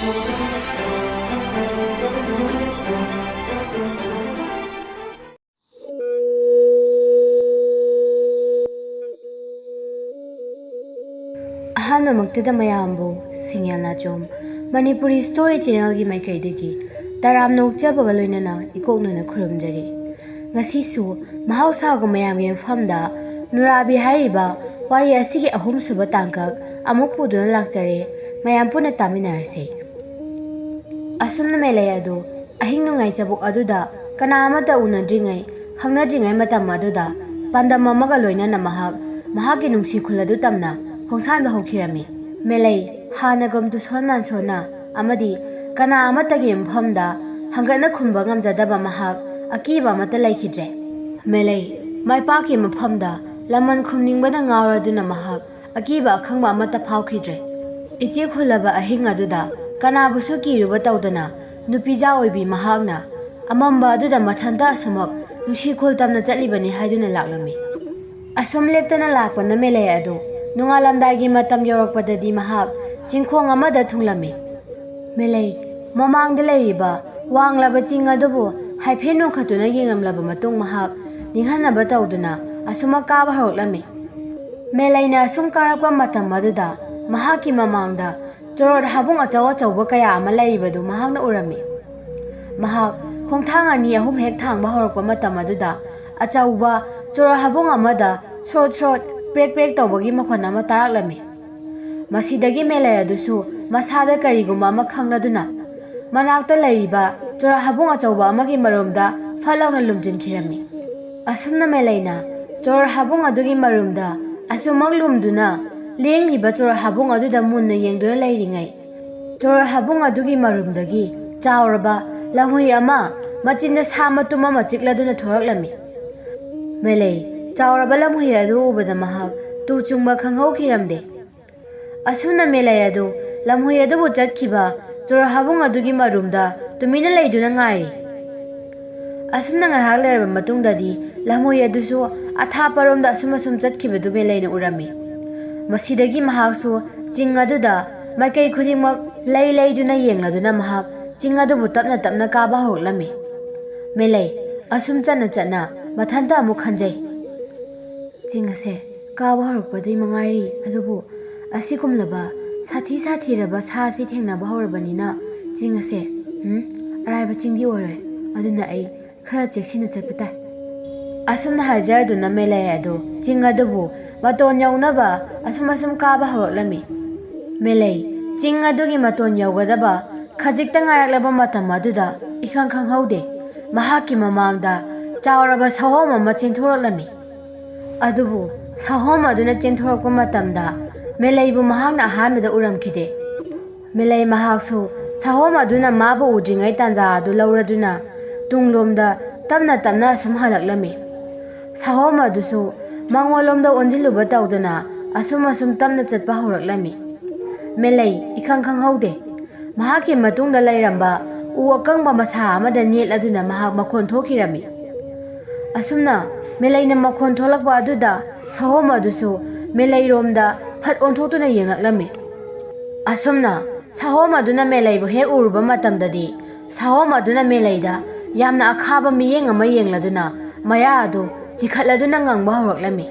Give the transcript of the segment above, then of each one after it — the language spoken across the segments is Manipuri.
ꯑꯍꯥꯟꯕꯃꯛꯇꯗ ꯃꯌꯥꯝꯕꯨ ꯁꯤꯡꯒꯦꯜ ꯅꯥꯆꯣꯝ ꯃꯅꯤꯄꯨꯔꯤ ꯁ꯭ꯇꯣꯔꯤ ꯆꯦꯅꯦꯜꯒꯤ ꯃꯥꯏꯀꯩꯗꯒꯤ ꯇꯔꯥꯝꯅ ꯑꯣꯛꯆꯕꯒ ꯂꯣꯏꯅꯅ ꯏꯀꯣꯛꯅꯅ ꯈꯨꯔꯨꯝꯖꯔꯤ꯫ ꯉꯁꯤꯁꯨ ꯃꯍꯧꯁꯥꯒꯨꯝ ꯃꯌꯥꯝꯒꯤ ꯃꯐꯝꯗ ꯅꯨꯔꯥꯕꯤ ꯍꯥꯏꯔꯤꯕ ꯋꯥꯔꯤ ꯑꯁꯤꯒꯤ ꯑꯍꯨꯝꯁꯨꯕ ꯇꯥꯡꯀꯛ ꯑꯃꯨꯛ ꯄꯨꯗꯨꯅ ꯂꯥꯛꯆꯔꯦ꯫ ꯃꯌꯥꯝ ꯄꯨꯟꯅ ꯇꯥꯃꯤꯟꯅꯔꯁꯤ꯫ ꯑꯁꯨꯝꯅ ꯃꯦꯂꯩ ꯑꯗꯨ ꯑꯍꯤꯡ ꯅꯣꯡꯌꯥꯏ ꯆꯕꯨꯛ ꯑꯗꯨꯗ ꯀꯅꯥ ꯑꯃꯠꯇ ꯎꯅꯗ꯭ꯔꯤꯉꯩ ꯈꯪꯅꯗ꯭ꯔꯤꯉꯩ ꯃꯇꯝ ꯑꯗꯨꯗ ꯄꯥꯟꯗꯝ ꯑꯃꯒ ꯂꯣꯏꯅꯅ ꯃꯍꯥꯛꯀꯤ ꯅꯨꯡꯁꯤ ꯈꯨꯜ ꯑꯗꯨ ꯇꯝꯅ ꯈꯣꯡꯁꯥꯟꯕ ꯍꯧꯈꯤꯔꯝꯃꯤ꯫ ꯃꯦꯂꯩ ꯍꯥꯟꯅꯒꯨꯝ ꯇꯨꯁꯣꯟ ꯃꯥꯟꯁꯣꯟꯅ ꯑꯃꯗꯤ ꯀꯅꯥ ꯑꯃꯠꯇꯒꯤ ꯃꯐꯝꯗ ꯍꯪꯒꯠꯅ ꯈꯨꯝꯕ ꯉꯝꯖꯗꯕ ꯃꯍꯥꯛ ꯑꯀꯤꯕ ꯑꯃꯠꯇ ꯂꯩꯈꯤꯗ꯭ꯔꯦ꯫ ꯃꯦꯂꯩ ꯃꯥꯏꯄꯥꯛꯀꯤ ꯃꯐꯝꯗ ꯂꯃꯟ ꯈꯨꯝꯅꯤꯡꯕꯅ ꯉꯥꯎꯔꯗꯨꯅ ꯃꯍꯥꯛ ꯑꯀꯤꯕ ꯑꯈꯪꯕ ꯑꯃꯠꯇ ꯐꯥꯎꯈꯤꯗ꯭ꯔꯦ꯫ ꯏꯆꯦꯛ ꯈꯨꯜꯂꯕ ꯑꯍꯤꯡ ꯑꯗꯨꯗ ꯀꯅꯥꯕꯨꯁꯨ ꯀꯤꯔꯨꯕ ꯇꯧꯗꯅ ꯅꯨꯄꯤꯖꯥ ꯑꯣꯏꯕꯤ ꯃꯍꯥꯛꯅ ꯑꯃꯝꯕ ꯑꯗꯨꯗ ꯃꯊꯟꯇ ꯑꯁꯨꯃꯛ ꯅꯨꯡꯁꯤ ꯈꯨꯜ ꯇꯝꯅ ꯆꯠꯂꯤꯕꯅꯤ ꯍꯥꯏꯗꯨꯅ ꯂꯥꯛꯂꯝꯃꯤ꯫ ꯑꯁꯨꯝ ꯂꯦꯞꯇꯅ ꯂꯥꯛꯄꯅ ꯃꯦꯂꯩ ꯑꯗꯨ ꯅꯣꯡꯉꯥꯜꯂꯝꯗꯥꯏꯒꯤ ꯃꯇꯝ ꯌꯧꯔꯛꯄꯗꯗꯤ ꯃꯍꯥꯛ ꯆꯤꯡꯈꯣꯡ ꯑꯃꯗ ꯊꯨꯡꯂꯝꯃꯤ꯫ ꯃꯦꯂꯩ ꯃꯃꯥꯡꯗ ꯂꯩꯔꯤꯕ ꯋꯥꯡꯂꯕ ꯆꯤꯡ ꯑꯗꯨꯕꯨ ꯍꯥꯏꯐꯦꯠ ꯅꯣꯡꯈꯠꯇꯨꯅ ꯌꯦꯡꯂꯝꯂꯕ ꯃꯇꯨꯡ ꯃꯍꯥꯛ ꯅꯤꯡꯍꯟꯅꯕ ꯇꯧꯗꯨꯅ ꯑꯁꯨꯃꯛ ꯀꯥꯕ ꯍꯧꯔꯛꯂꯝꯃꯤ꯫ ꯃꯦꯂꯩꯅ ꯑꯁꯨꯝ ꯀꯥꯔꯛꯄ ꯃꯇꯝ ꯑꯗꯨꯗ ꯃꯍꯥꯛꯀꯤ ꯃꯃꯥꯡꯗ ꯆꯣꯔꯣꯠ ꯍꯥꯕꯨꯡ ꯑꯆꯧ ꯑꯆꯧꯕ ꯀꯌꯥ ꯑꯃ ꯂꯩꯔꯤꯕꯗꯨ ꯃꯍꯥꯛꯅ ꯎꯔꯝꯃꯤ꯫ ꯃꯍꯥꯛ ꯈꯣꯡꯊꯥꯡ ꯑꯅꯤ ꯑꯍꯨꯝ ꯍꯦꯛ ꯊꯥꯡꯕ ꯍꯧꯔꯛꯄ ꯃꯇꯝ ꯑꯗꯨꯗ ꯑꯆꯧꯕ ꯆꯣꯔꯣꯠ ꯍꯥꯕꯨꯡ ꯑꯃꯗ ꯁ꯭ꯔꯣꯠ ꯁ꯭ꯔꯣꯠ ꯄ꯭ꯔꯦꯛ ꯄ꯭ꯔꯦꯛ ꯇꯧꯕꯒꯤ ꯃꯈꯣꯟ ꯑꯃ ꯇꯥꯔꯛꯂꯝꯃꯤ꯫ ꯃꯁꯤꯗꯒꯤ ꯃꯦꯂꯩ ꯑꯗꯨꯁꯨ ꯃꯁꯥꯗ ꯀꯔꯤꯒꯨꯝꯕ ꯑꯃ ꯈꯪꯂꯗꯨꯅ ꯃꯅꯥꯛꯇ ꯂꯩꯔꯤꯕ ꯆꯣꯔꯣꯠ ꯍꯥꯕꯨꯡ ꯑꯆꯧꯕ ꯑꯃꯒꯤ ꯃꯔꯨꯝꯗ ꯐꯠ ꯂꯥꯎꯅ ꯂꯨꯝꯖꯤꯟꯈꯤꯔꯝꯃꯤ꯫ ꯑꯁꯨꯝꯅ ꯃꯦꯂꯩꯅ ꯆꯣꯔꯣꯠ ꯍꯥꯕꯨꯡ ꯑꯗꯨꯒꯤ ꯃꯔꯨꯝꯗ ꯑꯁꯨꯃꯛ ꯂꯨꯝꯗꯨꯅ ꯂꯦꯡꯂꯤꯕ ꯆꯣꯔꯣꯠ ꯍꯥꯕꯨꯡ ꯑꯗꯨꯗ ꯃꯨꯟꯅ ꯌꯦꯡꯗꯨꯅ ꯂꯩꯔꯤꯉꯩ ꯆꯣꯔꯣꯠ ꯍꯥꯕꯨꯡ ꯑꯗꯨꯒꯤ ꯃꯔꯨꯝꯗꯒꯤ ꯆꯥꯎꯔꯕ ꯂꯝꯍꯨꯏ ꯑꯃ ꯃꯆꯤꯟꯗ ꯁꯥ ꯃꯇꯨꯝ ꯑꯃ ꯆꯤꯛꯂꯗꯨꯅ ꯊꯣꯔꯛꯂꯝꯃꯤ꯫ ꯃꯦꯂꯩ ꯆꯥꯎꯔꯕ ꯂꯝꯍꯨꯏ ꯑꯗꯨ ꯎꯕꯗ ꯃꯍꯥꯛ ꯇꯨ ꯆꯨꯡꯕ ꯈꯪꯍꯧꯈꯤꯔꯝꯗꯦ꯫ ꯑꯁꯨꯝꯅ ꯃꯦꯂꯩ ꯑꯗꯨ ꯂꯝꯍꯨꯏ ꯑꯗꯨꯕꯨ ꯆꯠꯈꯤꯕ ꯆꯣꯔꯣꯠ ꯍꯥꯕꯨꯡ ꯑꯗꯨꯒꯤ ꯃꯔꯨꯝꯗ ꯇꯨꯃꯤꯟꯅ ꯂꯩꯗꯨꯅ ꯉꯥꯏꯔꯤ꯫ ꯑꯁꯨꯝꯅ ꯉꯥꯏꯍꯥꯛ ꯂꯩꯔꯕ ꯃꯇꯨꯡꯗꯗꯤ ꯂꯝꯍꯨꯏ ꯑꯗꯨꯁꯨ ꯑꯊꯥꯞꯄꯔꯣꯝꯗ ꯑꯁꯨꯝ ꯆꯠꯈꯤꯕꯗꯨ ꯃꯦꯂꯩꯅ ꯎꯔꯝꯃꯤ꯫ ꯃꯁꯤꯗꯒꯤ ꯃꯍꯥꯛꯁꯨ ꯆꯤꯡ ꯑꯗꯨꯗ ꯃꯥꯏꯀꯩ ꯈꯨꯗꯤꯡꯃꯛ ꯂꯩꯗꯨꯅ ꯌꯦꯡꯂꯗꯨꯅ ꯃꯍꯥꯛ ꯆꯤꯡ ꯑꯗꯨꯕꯨ ꯇꯞꯅ ꯇꯞꯅ ꯀꯥꯕ ꯍꯧꯔꯛꯂꯝꯃꯤ꯫ ꯃꯦꯂꯩ ꯑꯁꯨꯝ ꯆꯠꯅ ꯃꯊꯟꯇ ꯑꯃꯨꯛ ꯈꯟꯖꯩ꯫ ꯆꯤꯡ ꯑꯁꯦ ꯀꯥꯕ ꯍꯧꯔꯛꯄꯗꯩ ꯃꯉꯥꯏꯔꯤ, ꯑꯗꯨꯕꯨ ꯑꯁꯤꯒꯨꯝꯂꯕ ꯁꯥꯊꯤꯔꯕ ꯁꯥ ꯑꯁꯤ ꯊꯦꯡꯅꯕ ꯍꯧꯔꯕꯅꯤꯅ ꯆꯤꯡ ꯑꯁꯦ ꯑꯔꯥꯏꯕ ꯆꯤꯡꯗꯤ ꯑꯣꯏꯔꯣꯏ, ꯑꯗꯨꯅ ꯑꯩ ꯈꯔ ꯆꯦꯛꯁꯤꯟꯅ ꯆꯠꯄ ꯇꯥꯏ꯫ ꯑꯁꯨꯝꯅ ꯍꯥꯏꯖꯔꯗꯨꯅ ꯃꯦꯂꯩ ꯑꯗꯨ ꯆꯤꯡ ꯑꯗꯨꯕꯨ ꯃꯇꯣꯟ ꯌꯧꯅꯕ ꯑꯁꯨꯝ ꯀꯥꯕ ꯍꯧꯔꯛꯂꯝꯃꯤ꯫ ꯃꯦꯂꯩ ꯆꯤꯡ ꯑꯗꯨꯒꯤ ꯃꯇꯣꯟ ꯌꯧꯒꯗꯕ ꯈꯖꯤꯛꯇ ꯉꯥꯏꯔꯛꯂꯕ ꯃꯇꯝ ꯑꯗꯨꯗ ꯏꯈꯪ ꯈꯪꯍꯧꯗꯦ ꯃꯍꯥꯛꯀꯤ ꯃꯃꯥꯡꯗ ꯆꯥꯎꯔꯕ ꯁꯥꯍꯣꯝ ꯑꯃ ꯆꯦꯟꯊꯣꯔꯛꯂꯝꯃꯤ꯫ ꯑꯗꯨꯕꯨ ꯁꯥꯍꯣꯝ ꯑꯗꯨꯅ ꯆꯦꯟꯊꯣꯔꯛꯄ ꯃꯇꯝꯗ ꯃꯦꯂꯩꯕꯨ ꯃꯍꯥꯛꯅ ꯑꯍꯥꯟꯕꯗ ꯎꯔꯝꯈꯤꯗꯦ꯫ ꯃꯦꯂꯩ ꯃꯍꯥꯛꯁꯨ ꯁꯥꯍꯣꯝ ꯑꯗꯨꯅ ꯃꯥꯕꯨ ꯎꯗ꯭ꯔꯤꯉꯩ ꯇꯥꯟꯖꯥ ꯑꯗꯨ ꯂꯧꯔꯗꯨꯅ ꯇꯨꯡꯂꯣꯝꯗ ꯇꯞꯅ ꯑꯁꯨꯝ ꯍꯜꯂꯛꯂꯝꯃꯤ꯫ ꯁꯥꯍꯣꯝ ꯑꯗꯨꯁꯨ ꯃꯉꯣꯟꯂꯣꯝꯗ ꯑꯣꯟꯁꯤꯜꯂꯨꯕ ꯇꯧꯗꯅ ꯑꯁꯨꯝ ꯇꯞꯅ ꯆꯠꯄ ꯍꯧꯔꯛꯂꯝꯃꯤ꯫ ꯃꯦꯂꯩ ꯏꯈꯪ ꯈꯪꯍꯧꯗꯦ ꯃꯍꯥꯛꯀꯤ ꯃꯇꯨꯡꯗ ꯂꯩꯔꯝꯕ ꯎ ꯑꯀꯪꯕ ꯃꯁꯥ ꯑꯃꯗ ꯅꯦꯠꯂꯗꯨꯅ ꯃꯍꯥꯛ ꯃꯈꯣꯟ ꯊꯣꯛꯈꯤꯔꯝꯃꯤ꯫ ꯑꯁꯨꯝꯅ ꯃꯦꯂꯩꯅ ꯃꯈꯣꯟ ꯊꯣꯛꯂꯛꯄ ꯑꯗꯨꯗ ꯁꯥꯍꯣꯝ ꯑꯗꯨꯁꯨ ꯃꯦꯂꯩꯔꯣꯝꯗ ꯐꯠ ꯑꯣꯟꯊꯣꯛꯇꯨꯅ ꯌꯦꯡꯂꯛꯂꯝꯃꯤ꯫ ꯑꯁꯨꯝꯅ ꯁꯥꯍꯣꯝ ꯑꯗꯨꯅ ꯃꯦꯂꯩꯕꯨ ꯍꯦꯛ ꯎꯔꯨꯕ ꯃꯇꯝꯗꯗꯤ ꯁꯥꯍꯣꯝ ꯑꯗꯨꯅ ꯃꯦꯂꯩꯗ ꯌꯥꯝꯅ ꯑꯈꯥꯕ ꯃꯤꯠꯌꯦꯡ ꯑꯃ ꯌꯦꯡꯂꯗꯨꯅ ꯃꯌꯥ ꯑꯗꯨ ꯆꯤꯈꯠꯂꯗꯨꯅ ꯉꯪꯕ ꯍꯧꯔꯛꯂꯝꯃꯤ꯫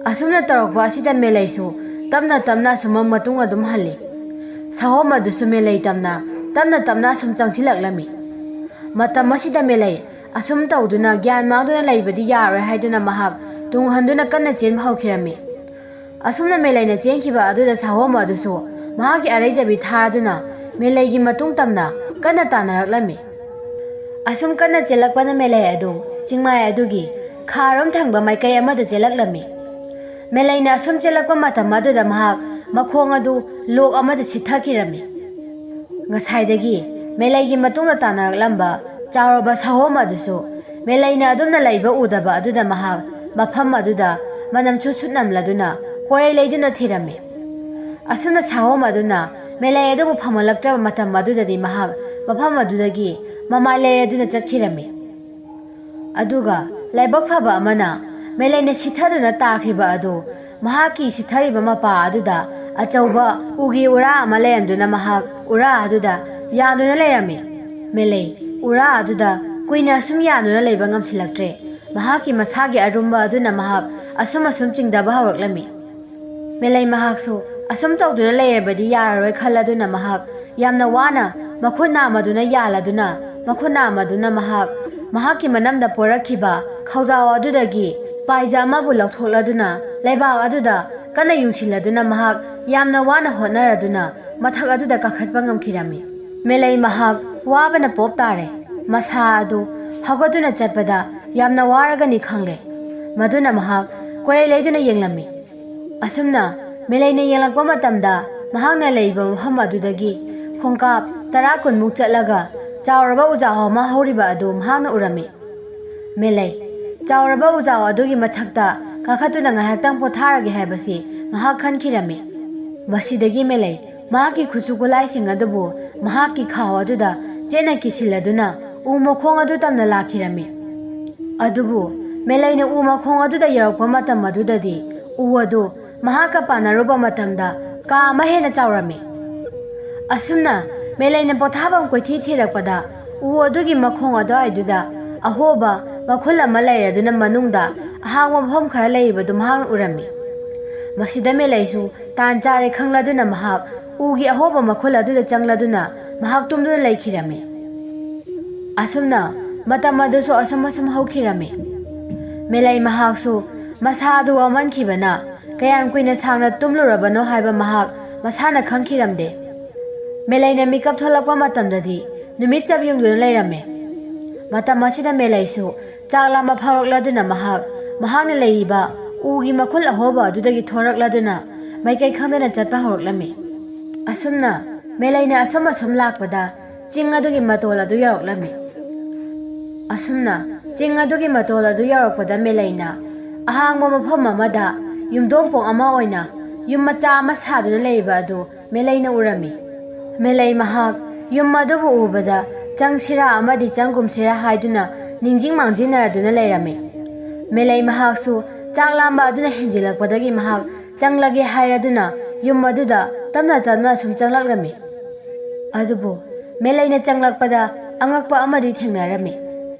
ꯑꯁꯨꯝꯅ ꯇꯧꯔꯛꯄ ꯑꯁꯤꯗ ꯃꯦꯂꯩꯁꯨ ꯇꯞꯅ ꯑꯁꯨꯃꯛ ꯃꯇꯨꯡ ꯑꯗꯨꯝ ꯍꯜꯂꯤ꯫ ꯁꯥꯍꯣꯝ ꯑꯗꯨꯁꯨ ꯃꯦꯂꯩ ꯇꯞꯅ ꯑꯁꯨꯝ ꯆꯪꯁꯤꯜꯂꯛꯂꯝꯃꯤ꯫ ꯃꯇꯝ ꯑꯁꯤꯗ ꯃꯦꯂꯩ ꯑꯁꯨꯝ ꯇꯧꯗꯨꯅ ꯒ꯭ꯌꯥꯟ ꯃꯥꯡꯗꯨꯅ ꯂꯩꯕꯗꯤ ꯌꯥꯔꯣꯏ ꯍꯥꯏꯗꯨꯅ ꯃꯍꯥꯛ ꯇꯨꯡ ꯍꯟꯗꯨꯅ ꯀꯟꯅ ꯆꯦꯟꯕ ꯍꯧꯈꯤꯔꯝꯃꯤ꯫ ꯑꯁꯨꯝꯅ ꯃꯦꯂꯩꯅ ꯆꯦꯟꯈꯤꯕ ꯑꯗꯨꯗ ꯁꯥꯍꯣꯝ ꯑꯗꯨꯁꯨ ꯃꯍꯥꯛꯀꯤ ꯑꯔꯩꯖꯕꯤ ꯊꯥꯗꯨꯅ ꯃꯦꯂꯩꯒꯤ ꯃꯇꯨꯡ ꯇꯝꯅ ꯀꯟꯅ ꯇꯥꯟꯅꯔꯛꯂꯝꯃꯤ꯫ ꯑꯁꯨꯝ ꯀꯟꯅ ꯆꯦꯜꯂꯛꯄꯅ ꯃꯦꯂꯩ ꯑꯗꯨ ꯆꯤꯡꯃꯥꯏ ꯑꯗꯨꯒꯤ ꯈꯥꯔꯣꯝ ꯊꯪꯕ ꯃꯥꯏꯀꯩ ꯑꯃꯗ ꯆꯦꯜꯂꯛꯂꯝꯃꯤ꯫ ꯃꯦꯂꯩꯅ ꯑꯁꯨꯝ ꯆꯦꯜꯂꯛꯄ ꯃꯇꯝ ꯑꯗꯨꯗ ꯃꯍꯥꯛ ꯃꯈꯣꯡ ꯑꯗꯨ ꯂꯣꯛ ꯑꯃꯗ ꯁꯤꯠꯊꯈꯤꯔꯝꯃꯤ꯫ ꯉꯁꯥꯏꯗꯒꯤ ꯃꯦꯂꯩꯒꯤ ꯃꯇꯨꯡꯗ ꯇꯥꯟꯅꯔꯛꯂꯝꯕ ꯆꯥꯎꯔꯕ ꯁꯥꯍꯣꯝ ꯑꯗꯨꯁꯨ ꯃꯦꯂꯩꯅ ꯑꯗꯨꯝꯅ ꯂꯩꯕ ꯎꯗꯕ ꯑꯗꯨꯗ ꯃꯍꯥꯛ ꯃꯐꯝ ꯑꯗꯨꯗ ꯃꯅꯝ ꯁꯨꯠ ꯅꯝꯂꯗꯨꯅ ꯀꯣꯏꯔꯩ ꯂꯩꯗꯨꯅ ꯊꯤꯔꯝꯃꯤ꯫ ꯑꯁꯨꯝꯅ ꯁꯥꯍꯣꯝ ꯑꯗꯨꯅ ꯃꯦꯂꯩ ꯑꯗꯨꯕꯨ ꯐꯝꯍꯜꯂꯛꯇ꯭ꯔꯕ ꯃꯇꯝ ꯑꯗꯨꯗꯗꯤ ꯃꯍꯥꯛ ꯃꯐꯝ ꯑꯗꯨꯗꯒꯤ ꯃꯃꯥꯏ ꯂꯩꯔꯗꯨꯅ ꯆꯠꯈꯤꯔꯝꯃꯤ꯫ ꯑꯗꯨꯒ ꯂꯥꯏꯕꯛ ꯐꯕ ꯑꯃꯅ ꯃꯦꯂꯩꯅ ꯁꯤꯊꯗꯨꯅ ꯇꯥꯈ꯭ꯔꯤꯕ ꯑꯗꯨ ꯃꯍꯥꯛꯀꯤ ꯁꯤꯊꯔꯤꯕ ꯃꯄꯥ ꯑꯗꯨꯗ ꯑꯆꯧꯕ ꯎꯒꯤ ꯎꯔꯥ ꯑꯃ ꯂꯩꯔꯝꯗꯨꯅ ꯃꯍꯥꯛ ꯎꯔꯥ ꯑꯗꯨꯗ ꯌꯥꯟꯗꯨꯅ ꯂꯩꯔꯝꯃꯤ꯫ ꯃꯦꯂꯩ ꯎꯔꯥ ꯑꯗꯨꯗ ꯀꯨꯏꯅ ꯑꯁꯨꯝ ꯌꯥꯟꯗꯨꯅ ꯂꯩꯕ ꯉꯝꯁꯤꯜꯂꯛꯇ꯭ꯔꯦ꯫ ꯃꯍꯥꯛꯀꯤ ꯃꯁꯥꯒꯤ ꯑꯔꯨꯝꯕ ꯑꯗꯨꯅ ꯃꯍꯥꯛ ꯑꯁꯨꯝ ꯆꯤꯡꯊꯕ ꯍꯧꯔꯛꯂꯝꯃꯤ꯫ ꯃꯦꯂꯩ ꯃꯍꯥꯛꯁꯨ ꯑꯁꯨꯝ ꯇꯧꯗꯨꯅ ꯂꯩꯔꯕꯗꯤ ꯌꯥꯔꯔꯣꯏ ꯈꯜꯂꯗꯨꯅ ꯃꯍꯥꯛ ꯌꯥꯝꯅ ꯋꯥꯅ ꯃꯈꯨꯠ ꯅꯥꯝꯃꯗꯨꯅ ꯌꯥꯜꯂꯗꯨꯅ ꯃꯈꯨꯠ ꯅꯥꯝꯃꯗꯨꯅ ꯃꯍꯥꯛꯀꯤ ꯃꯅꯝꯗ ꯄꯣꯔꯛꯈꯤꯕ ꯈꯧꯖꯥꯎ ꯑꯗꯨꯗꯒꯤ ꯄꯥꯏꯖ ꯑꯃꯕꯨ ꯂꯧꯊꯣꯛꯂꯗꯨꯅ ꯂꯩꯕꯥꯛ ꯑꯗꯨꯗ ꯀꯟꯅ ꯌꯨꯡꯁꯤꯜꯂꯗꯨꯅ ꯃꯍꯥꯛ ꯌꯥꯝꯅ ꯋꯥꯅ ꯍꯣꯠꯅꯔꯗꯨꯅ ꯃꯊꯛ ꯑꯗꯨꯗ ꯀꯥꯈꯠꯄ ꯉꯝꯈꯤꯔꯝꯃꯤ꯫ ꯃꯦꯂꯩ ꯃꯍꯥꯛ ꯋꯥꯕꯅ ꯄꯣꯞ ꯇꯥꯔꯦ꯫ ꯃꯁꯥ ꯑꯗꯨ ꯍꯧꯒꯠꯇꯨꯅ ꯆꯠꯄꯗ ꯌꯥꯝꯅ ꯋꯥꯔꯒꯅꯤ ꯈꯪꯂꯦ꯫ ꯃꯗꯨꯅ ꯃꯍꯥꯛ ꯀꯣꯏꯂꯩ ꯂꯩꯗꯨꯅ ꯌꯦꯡꯂꯝꯃꯤ꯫ ꯑꯁꯨꯝꯅ ꯃꯦꯂꯩꯅ ꯌꯦꯡꯂꯛꯄ ꯃꯇꯝꯗ ꯃꯍꯥꯛꯅ ꯂꯩꯔꯤꯕ ꯃꯐꯝ ꯑꯗꯨꯗꯒꯤ ꯈꯣꯡꯀꯥꯞ 10-20ꯃꯨꯛ ꯆꯠꯂꯒ ꯆꯥꯎꯔꯕ ꯎꯖꯥꯎ ꯑꯃ ꯍꯧꯔꯤꯕ ꯑꯗꯨ ꯃꯍꯥꯛꯅ ꯎꯔꯝꯃꯤ꯫ ꯃꯦꯂꯩ ꯆꯥꯎꯔꯕ ꯎꯖꯥꯎ ꯑꯗꯨꯒꯤ ꯃꯊꯛꯇ ꯀꯥꯈꯠꯇꯨꯅ ꯉꯥꯏꯍꯥꯛꯇꯪ ꯄꯣꯊꯥꯔꯒꯦ ꯍꯥꯏꯕꯁꯤ ꯃꯍꯥꯛ ꯈꯟꯈꯤꯔꯝꯃꯤ꯫ ꯃꯁꯤꯗꯒꯤ ꯃꯦꯂꯩ ꯃꯍꯥꯛꯀꯤ ꯈꯨꯠꯁꯨ ꯈꯨꯠꯂꯥꯏꯁꯤꯡ ꯑꯗꯨꯕꯨ ꯃꯍꯥꯛꯀꯤ ꯈꯥꯎ ꯑꯗꯨꯗ ꯆꯦꯠꯅ ꯀꯤꯁꯤꯜꯂꯗꯨꯅ ꯎ ꯃꯈꯣꯡ ꯑꯗꯨ ꯇꯝꯅ ꯂꯥꯛꯈꯤꯔꯝꯃꯤ꯫ ꯑꯗꯨꯕꯨ ꯃꯦꯂꯩꯅ ꯎ ꯃꯈꯣꯡ ꯑꯗꯨꯗ ꯌꯧꯔꯛꯄ ꯃꯇꯝ ꯑꯗꯨꯗꯗꯤ ꯎ ꯑꯗꯨ ꯃꯍꯥꯛꯀ ꯄꯥꯟꯅꯔꯨꯕ ꯃꯇꯝꯗ ꯀꯥ ꯑꯃ ꯍꯦꯟꯅ ꯆꯥꯎꯔꯝꯃꯤ꯫ ꯑꯁꯨꯝꯅ ꯃꯦꯂꯩꯅ ꯄꯣꯊꯥꯐꯝ ꯀꯣꯏꯊꯤ ꯊꯤꯔꯛꯄꯗ ꯎ ꯑꯗꯨꯒꯤ ꯃꯈꯣꯡ ꯑꯗꯨꯋꯥꯏꯗꯨꯗ ꯑꯍꯣꯕ ꯃꯈꯨꯜ ꯑꯃ ꯂꯩꯔꯗꯨꯅ ꯃꯅꯨꯡꯗ ꯑꯍꯥꯡꯕ ꯃꯐꯝ ꯈꯔ ꯂꯩꯔꯤꯕꯗꯨ ꯃꯍꯥꯛꯅ ꯎꯔꯝꯃꯤ꯫ ꯃꯁꯤꯗ ꯃꯦꯂꯩꯁꯨ ꯇꯥꯟ ꯆꯥꯔꯦ ꯈꯪꯂꯗꯨꯅ ꯃꯍꯥꯛ ꯎꯒꯤ ꯑꯍꯣꯕ ꯃꯈꯨꯜ ꯑꯗꯨꯗ ꯆꯪꯂꯗꯨꯅ ꯃꯍꯥꯛ ꯇꯨꯝꯗꯨꯅ ꯂꯩꯈꯤꯔꯝꯃꯤ꯫ ꯑꯁꯨꯝꯅ ꯃꯇꯝ ꯑꯗꯨꯁꯨ ꯑꯁꯨꯝ ꯍꯧꯈꯤꯔꯝꯃꯤ꯫ ꯃꯦꯂꯩ ꯃꯍꯥꯛꯁꯨ ꯃꯁꯥ ꯑꯗꯨ ꯋꯥꯃꯟꯈꯤꯕꯅ ꯀꯌꯥꯝ ꯀꯨꯏꯅ ꯁꯥꯡꯅ ꯇꯨꯝꯂꯨꯔꯕꯅꯣ ꯍꯥꯏꯕ ꯃꯍꯥꯛ ꯃꯁꯥꯅ ꯈꯪꯈꯤꯔꯝꯗꯦ꯫ ꯃꯦꯂꯩꯅ ꯃꯤꯀꯞ ꯊꯣꯛꯂꯛꯄ ꯃꯇꯝꯗꯗꯤ ꯅꯨꯃꯤꯠ ꯆꯞ ꯌꯨꯡꯗꯨꯅ ꯂꯩꯔꯝꯃꯦ꯫ ꯃꯇꯝ ꯑꯁꯤꯗ ꯃꯦꯂꯩꯁꯨ ꯆꯥꯛ ꯂꯥꯝꯕ ꯐꯥꯎꯔꯛꯂꯗꯨꯅ ꯃꯍꯥꯛꯅ ꯂꯩꯔꯤꯕ ꯎꯒꯤ ꯃꯈꯨꯜ ꯑꯍꯣꯕ ꯑꯗꯨꯗꯒꯤ ꯊꯣꯔꯛꯂꯗꯨꯅ ꯃꯥꯏꯀꯩ ꯈꯪꯗꯅ ꯆꯠꯄ ꯍꯧꯔꯛꯂꯝꯃꯤ꯫ ꯑꯁꯨꯝꯅ ꯃꯦꯂꯩꯅ ꯑꯁꯨꯝ ꯂꯥꯛꯄꯗ ꯆꯤꯡ ꯑꯗꯨꯒꯤ ꯃꯇꯣꯜ ꯑꯗꯨ ꯌꯧꯔꯛꯂꯝꯃꯤ꯫ ꯑꯁꯨꯝꯅ ꯆꯤꯡ ꯑꯗꯨꯒꯤ ꯃꯇꯣꯜ ꯑꯗꯨ ꯌꯧꯔꯛꯄꯗ ꯃꯦꯂꯩꯅ ꯑꯍꯥꯡꯕ ꯃꯐꯝ ꯑꯃꯗ ꯌꯨꯝꯊꯣꯡꯄꯣꯛ ꯑꯃ ꯑꯣꯏꯅ ꯌꯨꯝ ꯃꯆꯥ ꯑꯃ ꯁꯥꯗꯨꯅ ꯂꯩꯔꯤꯕ ꯑꯗꯨ ꯃꯦꯂꯩꯅ ꯎꯔꯝꯃꯤ꯫ ꯃꯦꯂꯩ ꯃꯍꯥꯛ ꯌꯨꯝ ꯑꯗꯨꯕꯨ ꯎꯕꯗ ꯆꯪꯁꯤꯔꯥ ꯑꯃꯗꯤ ꯆꯪꯒꯨꯝꯁꯤꯔꯥ ꯍꯥꯏꯗꯨꯅ ꯅꯤꯡꯖꯤꯡ ꯃꯥꯡꯖꯤꯟꯅꯔꯗꯨꯅ ꯂꯩꯔꯝꯃꯤ꯫ ꯃꯦꯂꯩ ꯃꯍꯥꯛꯁꯨ ꯆꯥꯛ ꯂꯥꯝꯕ ꯑꯗꯨꯅ ꯍꯦꯟꯖꯤꯜꯂꯛꯄꯗꯒꯤ ꯃꯍꯥꯛ ꯆꯪꯂꯒꯦ ꯍꯥꯏꯔꯗꯨꯅ ꯌꯨꯝ ꯑꯗꯨꯗ ꯇꯞꯅ ꯁꯨꯝ ꯆꯪꯂꯛꯂꯝꯃꯤ꯫ ꯑꯗꯨꯕꯨ ꯃꯦꯂꯩꯅ ꯆꯪꯂꯛꯄꯗ ꯑꯉꯛꯄ ꯑꯃꯗꯤ ꯊꯦꯡꯅꯔꯝꯃꯤ꯫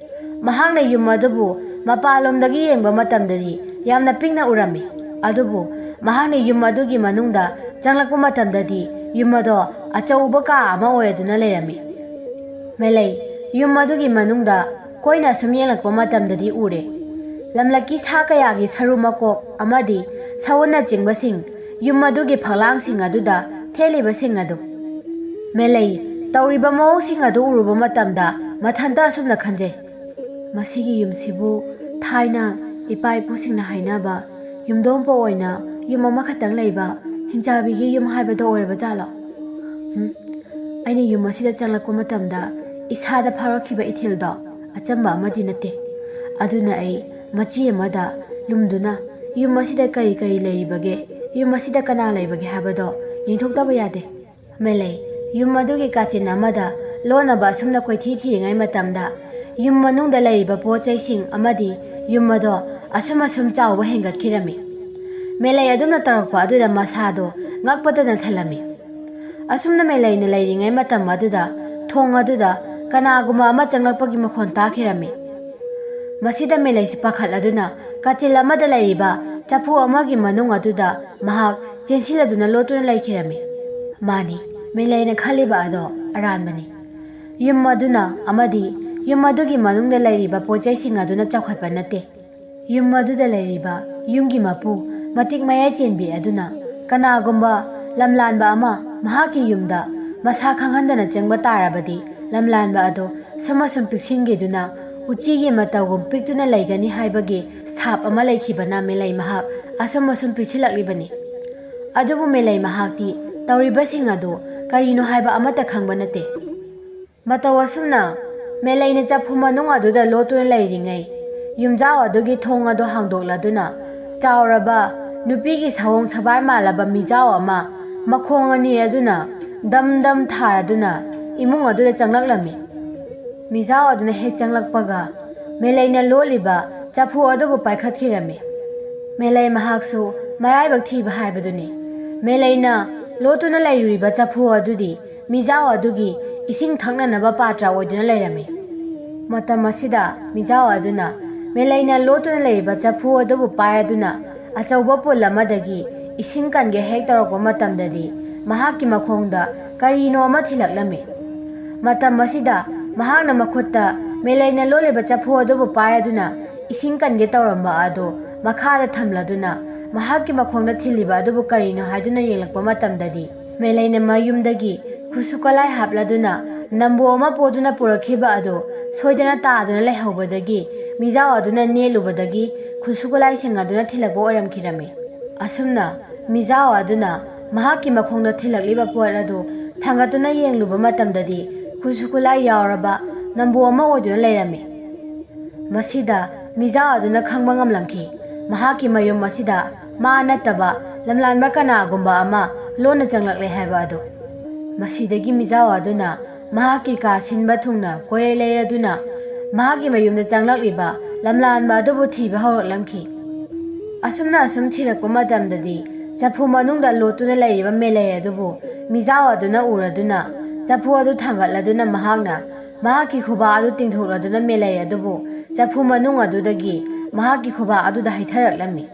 ꯃꯍꯥꯛꯅ ꯌꯨꯝ ꯑꯗꯨꯕꯨ ꯃꯄꯥꯟꯂꯣꯝꯗꯒꯤ ꯌꯦꯡꯕ ꯃꯇꯝꯗꯗꯤ ꯌꯥꯝꯅ ꯄꯤꯛꯅ ꯎꯔꯝꯃꯤ꯫ ꯑꯗꯨꯕꯨ ꯃꯍꯥꯛꯅ ꯌꯨꯝ ꯑꯗꯨꯒꯤ ꯃꯅꯨꯡꯗ ꯆꯪꯂꯛꯄ ꯃꯇꯝꯗꯗꯤ ꯌꯨꯝ ꯑꯗꯣ ꯑꯆꯧꯕ ꯀꯥ ꯑꯃ ꯑꯣꯏꯔꯗꯨꯅ ꯂꯩꯔꯝꯃꯤ꯫ ꯃꯦꯂꯩ ꯌꯨꯝ ꯑꯗꯨꯒꯤ ꯃꯅꯨꯡꯗ ꯀꯣꯏꯅ ꯁꯨꯝ ꯌꯦꯡꯂꯛꯄ ꯃꯇꯝꯗꯗꯤ ꯎꯔꯦ ꯂꯝꯂꯛꯀꯤ ꯁꯥ ꯀꯌꯥꯒꯤ ꯁꯔꯨ ꯃꯀꯣꯛ ꯑꯃꯗꯤ ꯁꯎꯟꯅꯆꯤꯡꯕꯁꯤꯡ ꯌꯨꯝ ꯑꯗꯨꯒꯤ ꯐꯛꯂꯥꯡꯁꯤꯡ ꯑꯗꯨꯗ ꯊꯦꯠꯂꯤꯕꯁꯤꯡ ꯑꯗꯨ꯫ ꯃꯦꯂꯩ ꯇꯧꯔꯤꯕ ꯃꯑꯣꯡꯁꯤꯡ ꯑꯗꯨ ꯎꯔꯨꯕ ꯃꯇꯝꯗ ꯃꯊꯟꯇ ꯑꯁꯨꯝꯅ ꯈꯟꯖꯩ, ꯃꯁꯤꯒꯤ ꯌꯨꯝꯁꯤꯕꯨ ꯊꯥꯏꯅ ꯏꯄꯥ ꯏꯄꯨꯁꯤꯡꯅ ꯍꯥꯏꯅꯕ ꯌꯨꯝꯊꯣꯡꯄꯣꯛ ꯑꯣꯏꯅ ꯌꯨꯝ ꯑꯃꯈꯛꯇꯪ ꯂꯩꯕ ꯍꯤꯡꯆꯥꯕꯤꯒꯤ ꯌꯨꯝ ꯍꯥꯏꯕꯗꯣ ꯑꯣꯏꯔꯕ ꯖꯥꯠꯂꯣ? ꯑꯩꯅ ꯌꯨꯝ ꯑꯁꯤꯗ ꯆꯪꯂꯛꯄ ꯃꯇꯝꯗ ꯏꯁꯥꯗ ꯐꯥꯎꯔꯛꯈꯤꯕ ꯏꯊꯤꯜꯗꯣ ꯑꯆꯝꯕ ꯑꯃꯗꯤ ꯅꯠꯇꯦ꯫ ꯑꯗꯨꯅ ꯑꯩ ꯃꯆꯤ ꯑꯃꯗ ꯂꯨꯝꯗꯨꯅ ꯌꯨꯝ ꯑꯁꯤꯗ ꯀꯔꯤ ꯂꯩꯔꯤꯕꯒꯦ, ꯌꯨꯝ ꯑꯁꯤꯗ ꯀꯅꯥ ꯂꯩꯕꯒꯦ ꯍꯥꯏꯕꯗꯣ ꯌꯦꯡꯊꯣꯛꯇꯕ ꯌꯥꯗꯦ꯫ ꯃꯦꯂꯩ ꯌꯨꯝ ꯑꯗꯨꯒꯤ ꯀꯥꯆꯤꯟ ꯑꯃꯗ ꯂꯣꯟꯅꯕ ꯑꯁꯨꯝꯅ ꯀꯣꯏꯊꯤ ꯊꯤꯔꯤꯉꯩ ꯃꯇꯝꯗ ꯌꯨꯝ ꯃꯅꯨꯡꯗ ꯂꯩꯔꯤꯕ ꯄꯣꯠ ꯆꯩꯁꯤꯡ ꯑꯃꯗꯤ ꯌꯨꯝ ꯑꯗꯣ ꯑꯁꯨꯝ ꯆꯥꯎꯕ ꯍꯦꯟꯒꯠꯈꯤꯔꯝꯃꯤ꯫ ꯃꯦꯂꯩ ꯑꯗꯨꯝꯅ ꯇꯧꯔꯛꯄ ꯑꯗꯨꯗ ꯃꯁꯥꯗꯣ ꯉꯛꯄꯇꯅ ꯊꯜꯂꯝꯃꯤ꯫ ꯑꯁꯨꯝꯅ ꯃꯦꯂꯩꯅ ꯂꯩꯔꯤꯉꯩ ꯃꯇꯝ ꯑꯗꯨꯗ ꯊꯣꯡ ꯑꯗꯨꯗ ꯀꯅꯥꯒꯨꯝꯕ ꯑꯃ ꯆꯪꯂꯛꯄꯒꯤ ꯃꯈꯣꯟ ꯇꯥꯈꯤꯔꯝꯃꯤ꯫ ꯃꯁꯤꯗ ꯃꯦꯂꯩꯁꯨ ꯄꯥꯈꯠꯂꯗꯨꯅ ꯀꯥꯆꯤꯟ ꯑꯃꯗ ꯂꯩꯔꯤꯕ ꯆꯐꯨ ꯑꯃꯒꯤ ꯃꯅꯨꯡ ꯑꯗꯨꯗ ꯃꯍꯥꯛ ꯆꯦꯟꯁꯤꯜꯂꯗꯨꯅ ꯂꯣꯠꯇꯨꯅ ꯂꯩꯈꯤꯔꯝꯃꯤ꯫ ꯃꯥꯅꯤ, ꯃꯦꯂꯩꯅ ꯈꯜꯂꯤꯕ ꯑꯗꯣ ꯑꯔꯥꯟꯕꯅꯤ꯫ ꯌꯨꯝ ꯑꯗꯨꯅ ꯑꯃꯗꯤ ꯌꯨꯝ ꯑꯗꯨꯒꯤ ꯃꯅꯨꯡꯗ ꯂꯩꯔꯤꯕ ꯄꯣꯠꯆꯩꯁꯤꯡ ꯑꯗꯨꯅ ꯆꯥꯎꯈꯠꯄ ꯅꯠꯇꯦ꯫ ꯌꯨꯝ ꯑꯗꯨꯗ ꯂꯩꯔꯤꯕ ꯌꯨꯝꯒꯤ ꯃꯄꯨ ꯃꯇꯤꯛ ꯃꯌꯥꯏ ꯆꯦꯟꯕꯤ ꯑꯗꯨꯅ ꯀꯅꯥꯒꯨꯝꯕ ꯂꯝꯂꯥꯟꯕ ꯑꯃ ꯃꯍꯥꯛꯀꯤ ꯌꯨꯝꯗ ꯃꯁꯥ ꯈꯪꯍꯟꯗꯅ ꯆꯪꯕ ꯇꯥꯔꯕꯗꯤ ꯂꯝꯂꯥꯟꯕ ꯑꯗꯣ ꯁꯨꯝ ꯄꯤꯛꯁꯤꯟꯈꯤꯗꯨꯅ ꯎꯆꯤꯒꯤ ꯃꯇꯧꯒꯨꯝ ꯄꯤꯛꯇꯨꯅ ꯂꯩꯒꯅꯤ ꯍꯥꯏꯕꯒꯤ ꯁ꯭ꯊꯥꯞ ꯑꯃ ꯂꯩꯈꯤꯕꯅ ꯃꯦꯂꯩ ꯃꯍꯥꯛ ꯑꯁꯨꯝ ꯄꯤꯛꯁꯤꯜꯂꯛꯂꯤꯕꯅꯤ꯫ ꯑꯗꯨꯕꯨ ꯃꯦꯂꯩ ꯃꯍꯥꯛꯇꯤ ꯇꯧꯔꯤꯕꯁꯤꯡ ꯑꯗꯨ ꯀꯔꯤꯅꯣ ꯍꯥꯏꯕ ꯑꯃꯠꯇ ꯈꯪꯕ ꯅꯠꯇꯦ꯫ ꯃꯇꯧ ꯑꯁꯨꯝꯅ ꯃꯦꯂꯩꯅ ꯆꯐꯨ ꯃꯅꯨꯡ ꯑꯗꯨꯗ ꯂꯣꯠꯇꯨꯅ ꯂꯩꯔꯤꯉꯩ ꯌꯨꯝꯖꯥꯎ ꯑꯗꯨꯒꯤ ꯊꯣꯡ ꯑꯗꯨ ꯍꯥꯡꯗꯣꯛꯂꯗꯨꯅ ꯆꯥꯎꯔꯕ ꯅꯨꯄꯤꯒꯤ ꯁꯑꯣꯡ ꯁꯕꯥꯔ ꯃꯥꯜꯂꯕ ꯃꯤꯖꯥꯎ ꯑꯃ ꯃꯈꯣꯡ ꯑꯅꯤ ꯑꯗꯨꯅ ꯗꯝ ꯊꯥꯔꯗꯨꯅ ꯏꯃꯨꯡ ꯑꯗꯨꯗ ꯆꯪꯂꯛꯂꯝꯃꯤ꯫ ꯃꯤꯖꯥꯎ ꯑꯗꯨꯅ ꯍꯦꯛ ꯆꯪꯂꯛꯄꯒ ꯃꯦꯂꯩꯅ ꯂꯣꯠꯂꯤꯕ ꯆꯐꯨ ꯑꯗꯨꯕꯨ ꯄꯥꯏꯈꯠꯈꯤꯔꯝꯃꯤ꯫ ꯃꯦꯂꯩ ꯃꯍꯥꯛꯁꯨ ꯃꯔꯥꯏꯕꯛ ꯊꯤꯕ ꯍꯥꯏꯕꯗꯨꯅꯤ꯫ ꯃꯦꯂꯩꯅ ꯂꯣꯠꯇꯨꯅ ꯂꯩꯔꯤꯕ ꯆꯐꯨ ꯑꯗꯨꯗꯤ ꯃꯤꯖꯥꯎ ꯑꯗꯨꯒꯤ ꯏꯁꯤꯡ ꯊꯛꯅꯅꯕ ꯄꯥꯇ꯭ꯔ ꯑꯣꯏꯗꯨꯅ ꯂꯩꯔꯝꯃꯤ꯫ ꯃꯇꯝ ꯑꯁꯤꯗ ꯃꯤꯖꯥꯎ ꯑꯗꯨꯅ ꯃꯦꯂꯩꯅ ꯂꯣꯠꯇꯨꯅ ꯂꯩꯔꯤꯕ ꯆꯐꯨ ꯑꯗꯨꯕꯨ ꯄꯥꯏꯔꯗꯨꯅ ꯑꯆꯧꯕ ꯄꯨꯜ ꯑꯃꯗꯒꯤ ꯏꯁꯤꯡ ꯀꯟꯒꯦ ꯍꯦꯛ ꯇꯧꯔꯛꯄ ꯃꯇꯝꯗꯗꯤ ꯃꯍꯥꯛꯀꯤ ꯃꯈꯣꯡꯗ ꯀꯔꯤꯅꯣ ꯑꯃ ꯊꯤꯜꯂꯛꯂꯝꯃꯤ꯫ ꯃꯇꯝ ꯑꯁꯤꯗ ꯃꯍꯥꯛꯅ ꯃꯈꯨꯠꯇ ꯃꯦꯂꯩꯅ ꯂꯣꯠꯂꯤꯕ ꯆꯐꯨ ꯑꯗꯨꯕꯨ ꯄꯥꯏꯔꯗꯨꯅ ꯏꯁꯤꯡ ꯀꯟꯒꯦ ꯇꯧꯔꯝꯕ ꯑꯗꯨ ꯃꯈꯥꯗ ꯊꯝꯂꯗꯨꯅ ꯃꯍꯥꯛꯀꯤ ꯃꯈꯣꯡꯗ ꯊꯤꯜꯂꯤꯕ ꯑꯗꯨꯕꯨ ꯀꯔꯤꯅꯣ ꯍꯥꯏꯗꯨꯅ ꯌꯦꯡꯂꯛꯄ ꯃꯇꯝꯗꯗꯤ ꯃꯦꯂꯩꯅ ꯃꯌꯨꯝꯗꯒꯤ ꯈꯨꯠꯁꯨ ꯈꯨꯠꯂꯥꯏ ꯍꯥꯞꯂꯗꯨꯅ ꯅꯝꯕꯣ ꯑꯃ ꯄꯣꯗꯨꯅ ꯄꯨꯔꯛꯈꯤꯕ ꯑꯗꯨ ꯁꯣꯏꯗꯅ ꯇꯥꯗꯨꯅ ꯂꯩꯍꯧꯕꯗꯒꯤ ꯃꯤꯖꯥꯎ ꯑꯗꯨꯅ ꯅꯦꯠꯂꯨꯕꯗꯒꯤ ꯈꯨꯠꯁꯨ ꯈꯨꯠꯂꯥꯏꯁꯤꯡ ꯑꯗꯨꯅ ꯊꯤꯜꯂꯛꯄ ꯑꯣꯏꯔꯝꯈꯤꯔꯝꯃꯤ꯫ ꯑꯁꯨꯝꯅ ꯃꯤꯖꯥꯎ ꯑꯗꯨꯅ ꯃꯍꯥꯛꯀꯤ ꯃꯈꯣꯡꯗ ꯊꯤꯜꯂꯛꯂꯤꯕ ꯄꯣꯠ ꯑꯗꯨ ꯊꯥꯡꯒꯠꯇꯨꯅ ꯌꯦꯡꯂꯨꯕ ꯃꯇꯝꯗꯗꯤ ꯈꯨꯠꯁꯨ ꯈꯨꯠꯂꯥꯏ ꯌꯥꯎꯔꯕ ꯅꯝꯕꯣ ꯑꯃ ꯑꯣꯏꯗꯨꯅ ꯂꯩꯔꯝꯃꯤ꯫ ꯃꯁꯤꯗ ꯃꯤꯖꯥꯎ ꯑꯗꯨꯅ ꯈꯪꯕ ꯉꯝꯂꯝꯈꯤ ꯃꯍꯥꯛꯀꯤ ꯃꯌꯨꯝ ꯑꯁꯤꯗ ꯃꯥ ꯅꯠꯇꯕ ꯂꯝꯂꯥꯟꯕ ꯀꯅꯥꯒꯨꯝꯕ ꯑꯃ ꯂꯣꯟꯅ ꯆꯪꯂꯛꯂꯦ ꯍꯥꯏꯕ ꯑꯗꯨ꯫ ꯃꯁꯤꯗꯒꯤ ꯃꯤꯖꯥꯎ ꯑꯗꯨꯅ ꯃꯍꯥꯛꯀꯤ ꯀꯥ ꯁꯤꯟꯕ ꯊꯨꯡꯅ ꯀꯣꯏꯂꯩ ꯂꯩꯔꯗꯨꯅ ꯃꯍꯥꯛꯀꯤ ꯃꯌꯨꯝꯗ ꯆꯪꯂꯛꯂꯤꯕ ꯂꯝꯂꯥꯟꯕ ꯑꯗꯨꯕꯨ ꯊꯤꯕ ꯍꯧꯔꯛꯂꯝꯈꯤ꯫ ꯑꯁꯨꯝ ꯊꯤꯔꯛꯄ ꯃꯇꯝꯗꯗꯤ ꯆꯐꯨ ꯃꯅꯨꯡꯗ ꯂꯣꯠꯇꯨꯅ ꯂꯩꯔꯤꯕ ꯃꯦꯂꯩ ꯑꯗꯨꯕు ꯃꯤꯖꯥꯎ ꯑꯗꯨꯅ ꯎꯔꯗꯨꯅ ꯆꯐꯨ ꯑꯗꯨ ꯊꯥꯡꯒꯠꯂꯗꯨꯅ ꯃꯍꯥꯛꯅ ꯃꯍꯥꯛꯀꯤ ꯈꯨꯕꯥꯛ ꯑꯗꯨ ꯇꯤꯡꯊꯣꯛꯂꯗꯨꯅ ꯃꯦꯂꯩ ꯑꯗꯨꯕꯨ ꯆꯐꯨ ꯃꯅꯨꯡ ꯑꯗꯨꯗꯒꯤ ꯃꯍꯥꯛꯀꯤ ꯈꯨꯕꯥꯛ ꯑꯗꯨꯗ ꯍꯩꯊꯔꯛꯂꯝꯃꯤ꯫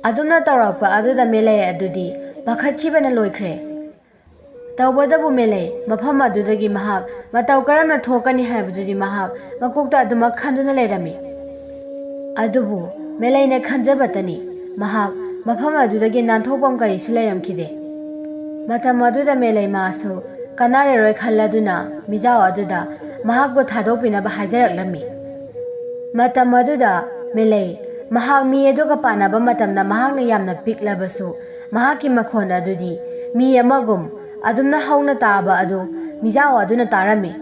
ꯑꯗꯨꯝꯅ ꯇꯧꯔꯛꯄ ꯑꯗꯨꯗ ꯃꯦꯂꯩ ꯑꯗꯨꯗꯤ ꯄꯥꯈꯠꯈꯤꯕꯅ ꯂꯣꯏꯈ꯭ꯔꯦ꯫ ꯇꯧꯕꯇꯕꯨ ꯃꯦꯂꯩ ꯃꯐꯝ ꯑꯗꯨꯗꯒꯤ ꯃꯍꯥꯛ ꯃꯇꯧ ꯀꯔꯝꯅ ꯊꯣꯛꯀꯅꯤ ꯍꯥꯏꯕꯗꯨꯗꯤ ꯃꯍꯥꯛ ꯃꯀꯣꯛꯇ ꯑꯗꯨꯃꯛ ꯈꯟꯗꯨꯅ ꯂꯩꯔꯝꯃꯤ꯫ ꯑꯗꯨꯕꯨ ꯃꯦꯂꯩꯅ ꯈꯟꯖꯕꯇꯅꯤ ꯃꯍꯥꯛ ꯃꯐꯝ ꯑꯗꯨꯗꯒꯤ ꯅꯥꯟꯊꯣꯛꯐꯝ ꯀꯔꯤꯁꯨ ꯂꯩꯔꯝꯈꯤꯗꯦ꯫ ꯃꯇꯝ ꯑꯗꯨꯗ ꯃꯦꯂꯩ ꯃꯥꯁꯨ ꯀꯅꯥꯔꯔꯣꯏ ꯈꯜꯂꯗꯨꯅ ꯃꯤꯖꯥꯎ ꯑꯗꯨꯗ ꯃꯍꯥꯛꯄꯨ ꯊꯥꯗꯣꯛꯄꯤꯅꯕ ꯍꯥꯏꯖꯔꯛꯂꯝꯃꯤ꯫ ꯃꯇꯝ ꯑꯗꯨꯗ ꯃꯦꯂꯩ ꯃꯍꯥꯛ ꯃꯤ ꯑꯗꯨꯒ ꯄꯥꯟꯅꯕ ꯃꯇꯝꯗ ꯃꯍꯥꯛꯅ ꯌꯥꯝꯅ ꯄꯤꯛꯂꯕꯁꯨ ꯃꯍꯥꯛꯀꯤ ꯃꯈꯣꯟ ꯑꯗꯨꯗꯤ ꯃꯤ ꯑꯃꯒꯨꯝ ꯑꯗꯨꯝꯅ ꯍꯧꯅ ꯇꯥꯕ ꯑꯗꯨ ꯃꯤꯖꯥꯎ ꯑꯗꯨꯅ ꯇꯥꯔꯝꯃꯤ꯫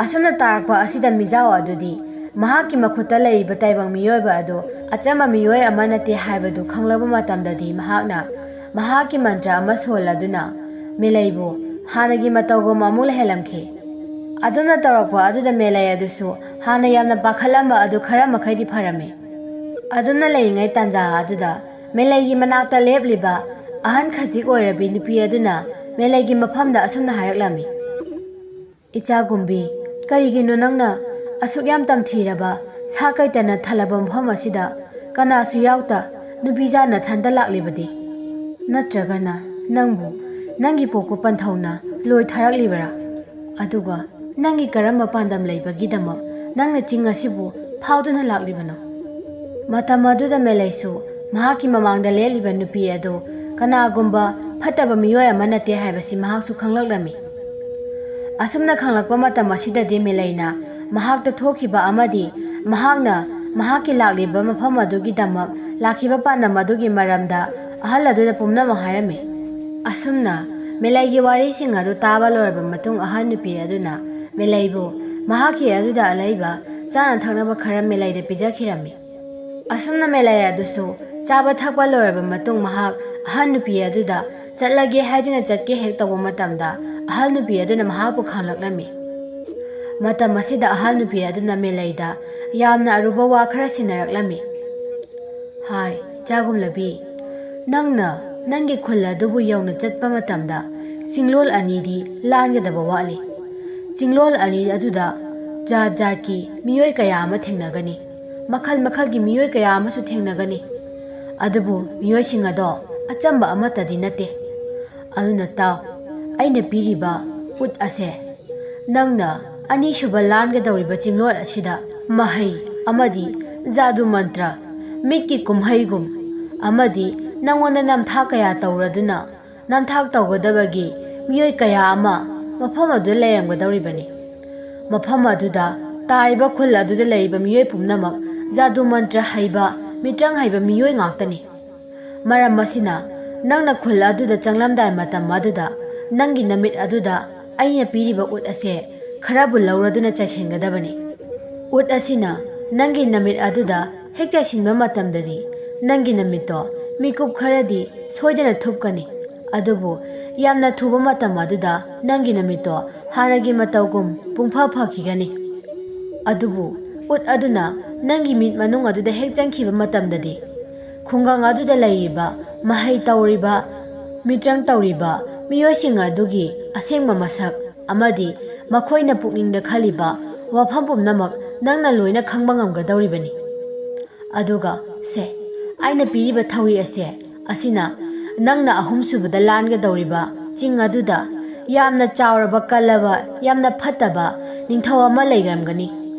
ꯑꯁꯨꯝꯅ ꯇꯥꯔꯛꯄ ꯑꯁꯤꯗ ꯃꯤꯖꯥꯎ ꯑꯗꯨꯗꯤ ꯃꯍꯥꯛꯀꯤ ꯃꯈꯨꯠꯇ ꯂꯩꯔꯤꯕ ꯇꯥꯏꯕꯪ ꯃꯤꯑꯣꯏꯕ ꯑꯗꯨ ꯑꯆꯝꯕ ꯃꯤꯑꯣꯏ ꯑꯃ ꯅꯠꯇꯦ ꯍꯥꯏꯕꯗꯨ ꯈꯪꯂꯕ ꯃꯇꯝꯗꯗꯤ ꯃꯍꯥꯛꯅ ꯃꯍꯥꯛꯀꯤ ꯃꯟꯇ꯭ꯔ ꯑꯃ ꯁꯣꯜꯂꯗꯨꯅ ꯃꯦꯂꯩꯕꯨ ꯍꯥꯟꯅꯒꯤ ꯃꯇꯧꯒꯨꯝ ꯑꯃꯨꯛ ꯂꯩꯍꯜꯂꯝꯈꯤ꯫ ꯑꯗꯨꯝꯅ ꯇꯧꯔꯛꯄ ꯑꯗꯨꯗ ꯃꯦꯂꯩ ꯑꯗꯨꯁꯨ ꯍꯥꯟꯅ ꯌꯥꯝꯅ ꯄꯥꯈꯠꯂꯝꯕ ꯑꯗꯨ ꯈꯔ ꯃꯈꯩꯗꯤ ꯐꯔꯝꯃꯤ꯫ ꯑꯗꯨꯝꯅ ꯂꯩꯔꯤꯉꯩ ꯇꯥꯟꯖꯥ ꯑꯗꯨꯗ ꯃꯦꯂꯩꯒꯤ ꯃꯅꯥꯛꯇ ꯂꯦꯞꯂꯤꯕ ꯑꯍꯟ ꯈꯖꯤꯛ ꯑꯣꯏꯔꯕꯤ ꯅꯨꯄꯤ ꯑꯗꯨꯅ ꯃꯦꯂꯩꯒꯤ ꯃꯐꯝꯗ ꯑꯁꯨꯝꯅ ꯍꯥꯏꯔꯛꯂꯝꯃꯤ꯫ ꯏꯆꯥꯒꯨꯝꯕꯤ, ꯀꯔꯤꯒꯤꯅꯣ ꯅꯪꯅ ꯑꯁꯨꯛ ꯌꯥꯝ ꯇꯝꯊꯤꯔꯕ ꯁꯥ ꯀꯩꯇꯅ ꯊꯜꯂꯕ ꯃꯐꯝ ꯑꯁꯤꯗ ꯀꯅꯥꯁꯨ ꯌꯥꯎꯇ ꯅꯨꯄꯤꯖꯥ ꯅꯊꯟꯇ ꯂꯥꯛꯂꯤꯕꯗꯤ? ꯅꯠꯇ꯭ꯔꯒꯅ ꯅꯪꯕꯨ ꯅꯪꯒꯤ ꯄꯣꯛꯄ ꯄꯟꯊꯧꯅ ꯂꯣꯏ ꯊꯥꯔꯛꯂꯤꯕꯔꯥ? ꯑꯗꯨꯒ ꯅꯪꯒꯤ ꯀꯔꯝꯕ ꯄꯥꯟꯗꯝ ꯂꯩꯕꯒꯤꯗꯃꯛ ꯅꯪꯅ ꯆꯤꯡ ꯑꯁꯤꯕꯨ ꯐꯥꯎꯗꯨꯅ ꯂꯥꯛꯂꯤꯕꯅꯣ? ꯃꯇꯝ ꯑꯗꯨꯗ ꯃꯦꯂꯩꯁꯨ ꯃꯍꯥꯛꯀꯤ ꯃꯃꯥꯡꯗ ꯂꯦꯞꯂꯤꯕ ꯅꯨꯄꯤ ꯑꯗꯨ ꯀꯅꯥꯒꯨꯝꯕ ꯐꯠꯇꯕ ꯃꯤꯑꯣꯏ ꯑꯃ ꯅꯠꯇꯦ ꯍꯥꯏꯕꯁꯤ ꯃꯍꯥꯛꯁꯨ ꯈꯪꯂꯛꯂꯝꯃꯤ꯫ ꯑꯁꯨꯝꯅ ꯈꯪꯂꯛꯄ ꯃꯇꯝ ꯑꯁꯤꯗꯗꯤ ꯃꯦꯂꯩꯅ ꯃꯍꯥꯛꯇ ꯊꯣꯛꯈꯤꯕ ꯑꯃꯗꯤ ꯃꯍꯥꯛꯅ ꯃꯍꯥꯛꯀꯤ ꯂꯥꯛꯂꯤꯕ ꯃꯐꯝ ꯑꯗꯨꯒꯤꯗꯃꯛ ꯂꯥꯛꯈꯤꯕ ꯄꯥꯟꯗꯝ ꯑꯗꯨꯒꯤ ꯃꯔꯝꯗ ꯑꯍꯜ ꯑꯗꯨꯗ ꯄꯨꯝꯅꯃꯛ ꯍꯥꯏꯔꯝꯃꯤ꯫ ꯑꯁꯨꯝꯅ ꯃꯦꯂꯩꯒꯤ ꯋꯥꯔꯤꯁꯤꯡ ꯑꯗꯨ ꯇꯥꯕ ꯂꯣꯏꯔꯕ ꯃꯇꯨꯡ ꯑꯍꯜ ꯅꯨꯄꯤ ꯑꯗꯨꯅ ꯃꯦꯂꯩꯕꯨ ꯃꯍꯥꯛꯀꯤ ꯑꯗꯨꯗ ꯂꯩꯕ ꯆꯥꯅ ꯊꯛꯅꯕ ꯈꯔ ꯃꯦꯂꯩꯗ ꯄꯤꯖꯈꯤꯔꯝꯃꯤ꯫ ꯑꯁꯨꯝꯅ ꯃꯦꯂꯩ ꯑꯗꯨꯁꯨ ꯆꯥꯕ ꯊꯛꯄ ꯂꯣꯏꯔꯕ ꯃꯇꯨꯡ ꯃꯍꯥꯛ ꯑꯍꯜ ꯅꯨꯄꯤ ꯑꯗꯨꯗ ꯆꯠꯂꯒꯦ ꯍꯥꯏꯗꯨꯅ ꯆꯠꯀꯦ ꯍꯦꯛ ꯇꯧꯕ ꯃꯇꯝꯗ ꯑꯍꯜ ꯅꯨꯄꯤ ꯑꯗꯨꯅ ꯃꯍꯥꯛꯄꯨ ꯈꯪꯂꯛꯂꯝꯃꯤ꯫ ꯃꯇꯝ ꯑꯁꯤꯗ ꯑꯍꯜ ꯅꯨꯄꯤ ꯑꯗꯨꯅ ꯃꯦꯂꯩꯗ ꯌꯥꯝꯅ ꯑꯔꯨꯕ ꯋꯥ ꯈꯔ ꯁꯤꯟꯅꯔꯛꯂꯝꯃꯤ꯫ ꯍꯥꯏ ꯏꯆꯥꯒꯨꯝꯂꯕꯤ, ꯅꯪꯅ ꯅꯪꯒꯤ ꯈꯨꯜ ꯑꯗꯨꯕꯨ ꯌꯧꯅ ꯆꯠꯄ ꯃꯇꯝꯗ ꯆꯤꯡꯂꯣꯜ ꯑꯅꯤꯗꯤ ꯂꯥꯟꯒꯗꯕ ꯋꯥꯠꯂꯤ꯫ ꯆꯤꯡꯂꯣꯜ ꯑꯅꯤ ꯑꯗꯨꯗ ꯖꯥꯠ ꯖꯥꯠꯀꯤ ꯃꯤꯑꯣꯏ ꯀꯌా ꯑꯃ ꯊꯦꯡꯅꯒꯅꯤ, ꯃꯈꯜ ꯃꯈꯜꯒꯤ ꯃꯤꯑꯣꯏ ꯀꯌా ꯑꯃꯁꯨ ꯊꯦꯡꯅꯒꯅꯤ꯫ ꯑꯗꯨꯕꯨ ꯃꯤꯑꯣꯏꯁꯤꯡ ꯑꯗꯣ ꯑꯆꯝꯕ ꯑꯃꯠꯇꯗꯤ ꯅꯠꯇꯦ꯫ ꯑꯗꯨꯅ ꯇꯥꯎ, ꯑꯩꯅ ꯄꯤꯔꯤꯕ ꯎꯠ ꯑꯁꯦ ꯅꯪꯅ ꯑꯅꯤꯁꯨꯕ ꯂꯥꯟꯒꯗꯧꯔꯤꯕ ꯆꯤꯡꯂꯣꯜ ꯑꯁꯤꯗ ꯃꯍꯩ ꯑꯃꯗꯤ ꯖꯥꯗꯨ ꯃꯟꯇ꯭ꯔ, ꯃꯤꯠꯀꯤ ꯀꯨꯝꯍꯩꯒꯨꯝ ꯑꯃꯗꯤ ꯅꯪꯉꯣꯟꯗ ꯅꯝꯊꯥꯛ ꯀꯌా ꯇꯧꯔꯗꯨꯅ ꯅꯝꯊꯥꯛ ꯇꯧꯒꯗꯕꯒꯤ ꯃꯤꯑꯣꯏ ꯀꯌꯥ ꯑꯃ ꯃꯐꯝ ꯑꯗꯨꯗ ꯂꯩꯔꯝꯒꯗꯧꯔꯤꯕꯅꯤ꯫ ꯃꯐꯝ ꯑꯗꯨꯗ ꯇꯥꯔꯤꯕ ꯈꯨꯜ ꯑꯗꯨꯗ ꯂꯩꯔꯤꯕ ꯃꯤꯑꯣꯏ ꯄꯨꯝꯅꯃꯛ ꯖꯥꯗꯨ ꯃꯟꯇ꯭ꯔ ꯍꯩꯕ, ꯃꯤꯇ꯭ꯔꯪ ꯍꯩꯕ ꯃꯤꯑꯣꯏ ꯉꯥꯛꯇꯅꯤ꯫ ꯃꯔꯝ ꯑꯁꯤꯅ ꯅꯪꯅ ꯈꯨꯜ ꯑꯗꯨꯗ ꯆꯪꯂꯝꯗꯥꯏ ꯃꯇꯝ ꯑꯗꯨꯗ ꯅꯪꯒꯤ ꯅꯃꯤꯠ ꯑꯗꯨꯗ ꯑꯩꯅ ꯄꯤꯔꯤꯕ ꯎꯠ ꯑꯁꯦ ꯈꯔꯕꯨ ꯂꯧꯔꯗꯨꯅ ꯆꯥꯏꯁꯤꯟꯒꯗꯕꯅꯤ꯫ ꯎꯠ ꯑꯁꯤꯅ ꯅꯪꯒꯤ ꯅꯃꯤꯠ ꯑꯗꯨꯗ ꯍꯦꯛ ꯆꯥꯏꯁꯤꯟꯕ ꯃꯇꯝꯗꯗꯤ ꯅꯪꯒꯤ ꯅꯃꯤꯠꯇꯣ ꯃꯤꯀꯨꯞ ꯈꯔꯗꯤ ꯁꯣꯏꯗꯅ ꯊꯨꯞꯀꯅꯤ꯫ ꯑꯗꯨꯕꯨ ꯌꯥꯝꯅ ꯊꯨꯕ ꯃꯇꯝ ꯑꯗꯨꯗ ꯅꯪꯒꯤ ꯅꯃꯤꯠꯇꯣ ꯍꯥꯟꯅꯒꯤ ꯃꯇꯧꯒꯨꯝ ꯄꯨꯡꯐ ꯐꯈꯤꯒꯅꯤ꯫ ꯑꯗꯨꯕꯨ ꯎꯠ ꯑꯗꯨꯅ ꯅꯪꯒꯤ ꯃꯤꯠ ꯃꯅꯨꯡ ꯑꯗꯨꯗ ꯍꯦꯛ ꯆꯪꯈꯤꯕ ꯃꯇꯝꯗꯗꯤ ꯈꯨꯡꯒꯪ ꯑꯗꯨꯗ ꯂꯩꯔꯤꯕ ꯃꯍꯩ ꯇꯧꯔꯤꯕ ꯃꯤꯇ꯭ꯔꯪ ꯇꯧꯔꯤꯕ ꯃꯤꯑꯣꯏꯁꯤꯡ ꯑꯗꯨꯒꯤ ꯑꯁꯦꯡꯕ ꯃꯁꯛ ꯑꯃꯗꯤ ꯃꯈꯣꯏꯅ ꯄꯨꯛꯅꯤꯡꯗ ꯈꯜꯂꯤꯕ ꯋꯥꯐꯝ ꯄꯨꯝꯅꯃꯛ ꯅꯪꯅ ꯂꯣꯏꯅ ꯈꯪꯕ ꯉꯝꯒꯗꯧꯔꯤꯕꯅꯤ꯫ ꯑꯗꯨꯒ ꯁꯦ, ꯑꯩꯅ ꯄꯤꯔꯤꯕ ꯊꯧꯔꯤ ꯑꯁꯤꯅ ꯅꯪꯅ ꯑꯍꯨꯝꯁꯨꯕꯗ ꯂꯥꯟꯒꯗꯧꯔꯤꯕ ꯆꯤꯡ ꯑꯗꯨꯗ ꯌꯥꯝꯅ ꯆꯥꯎꯔꯕ ꯀꯜꯂꯕ ꯌꯥꯝꯅ ꯐꯠꯇꯕ ꯅꯤꯡꯊꯧ ꯑꯃ ꯂꯩꯔꯝꯒꯅꯤ꯫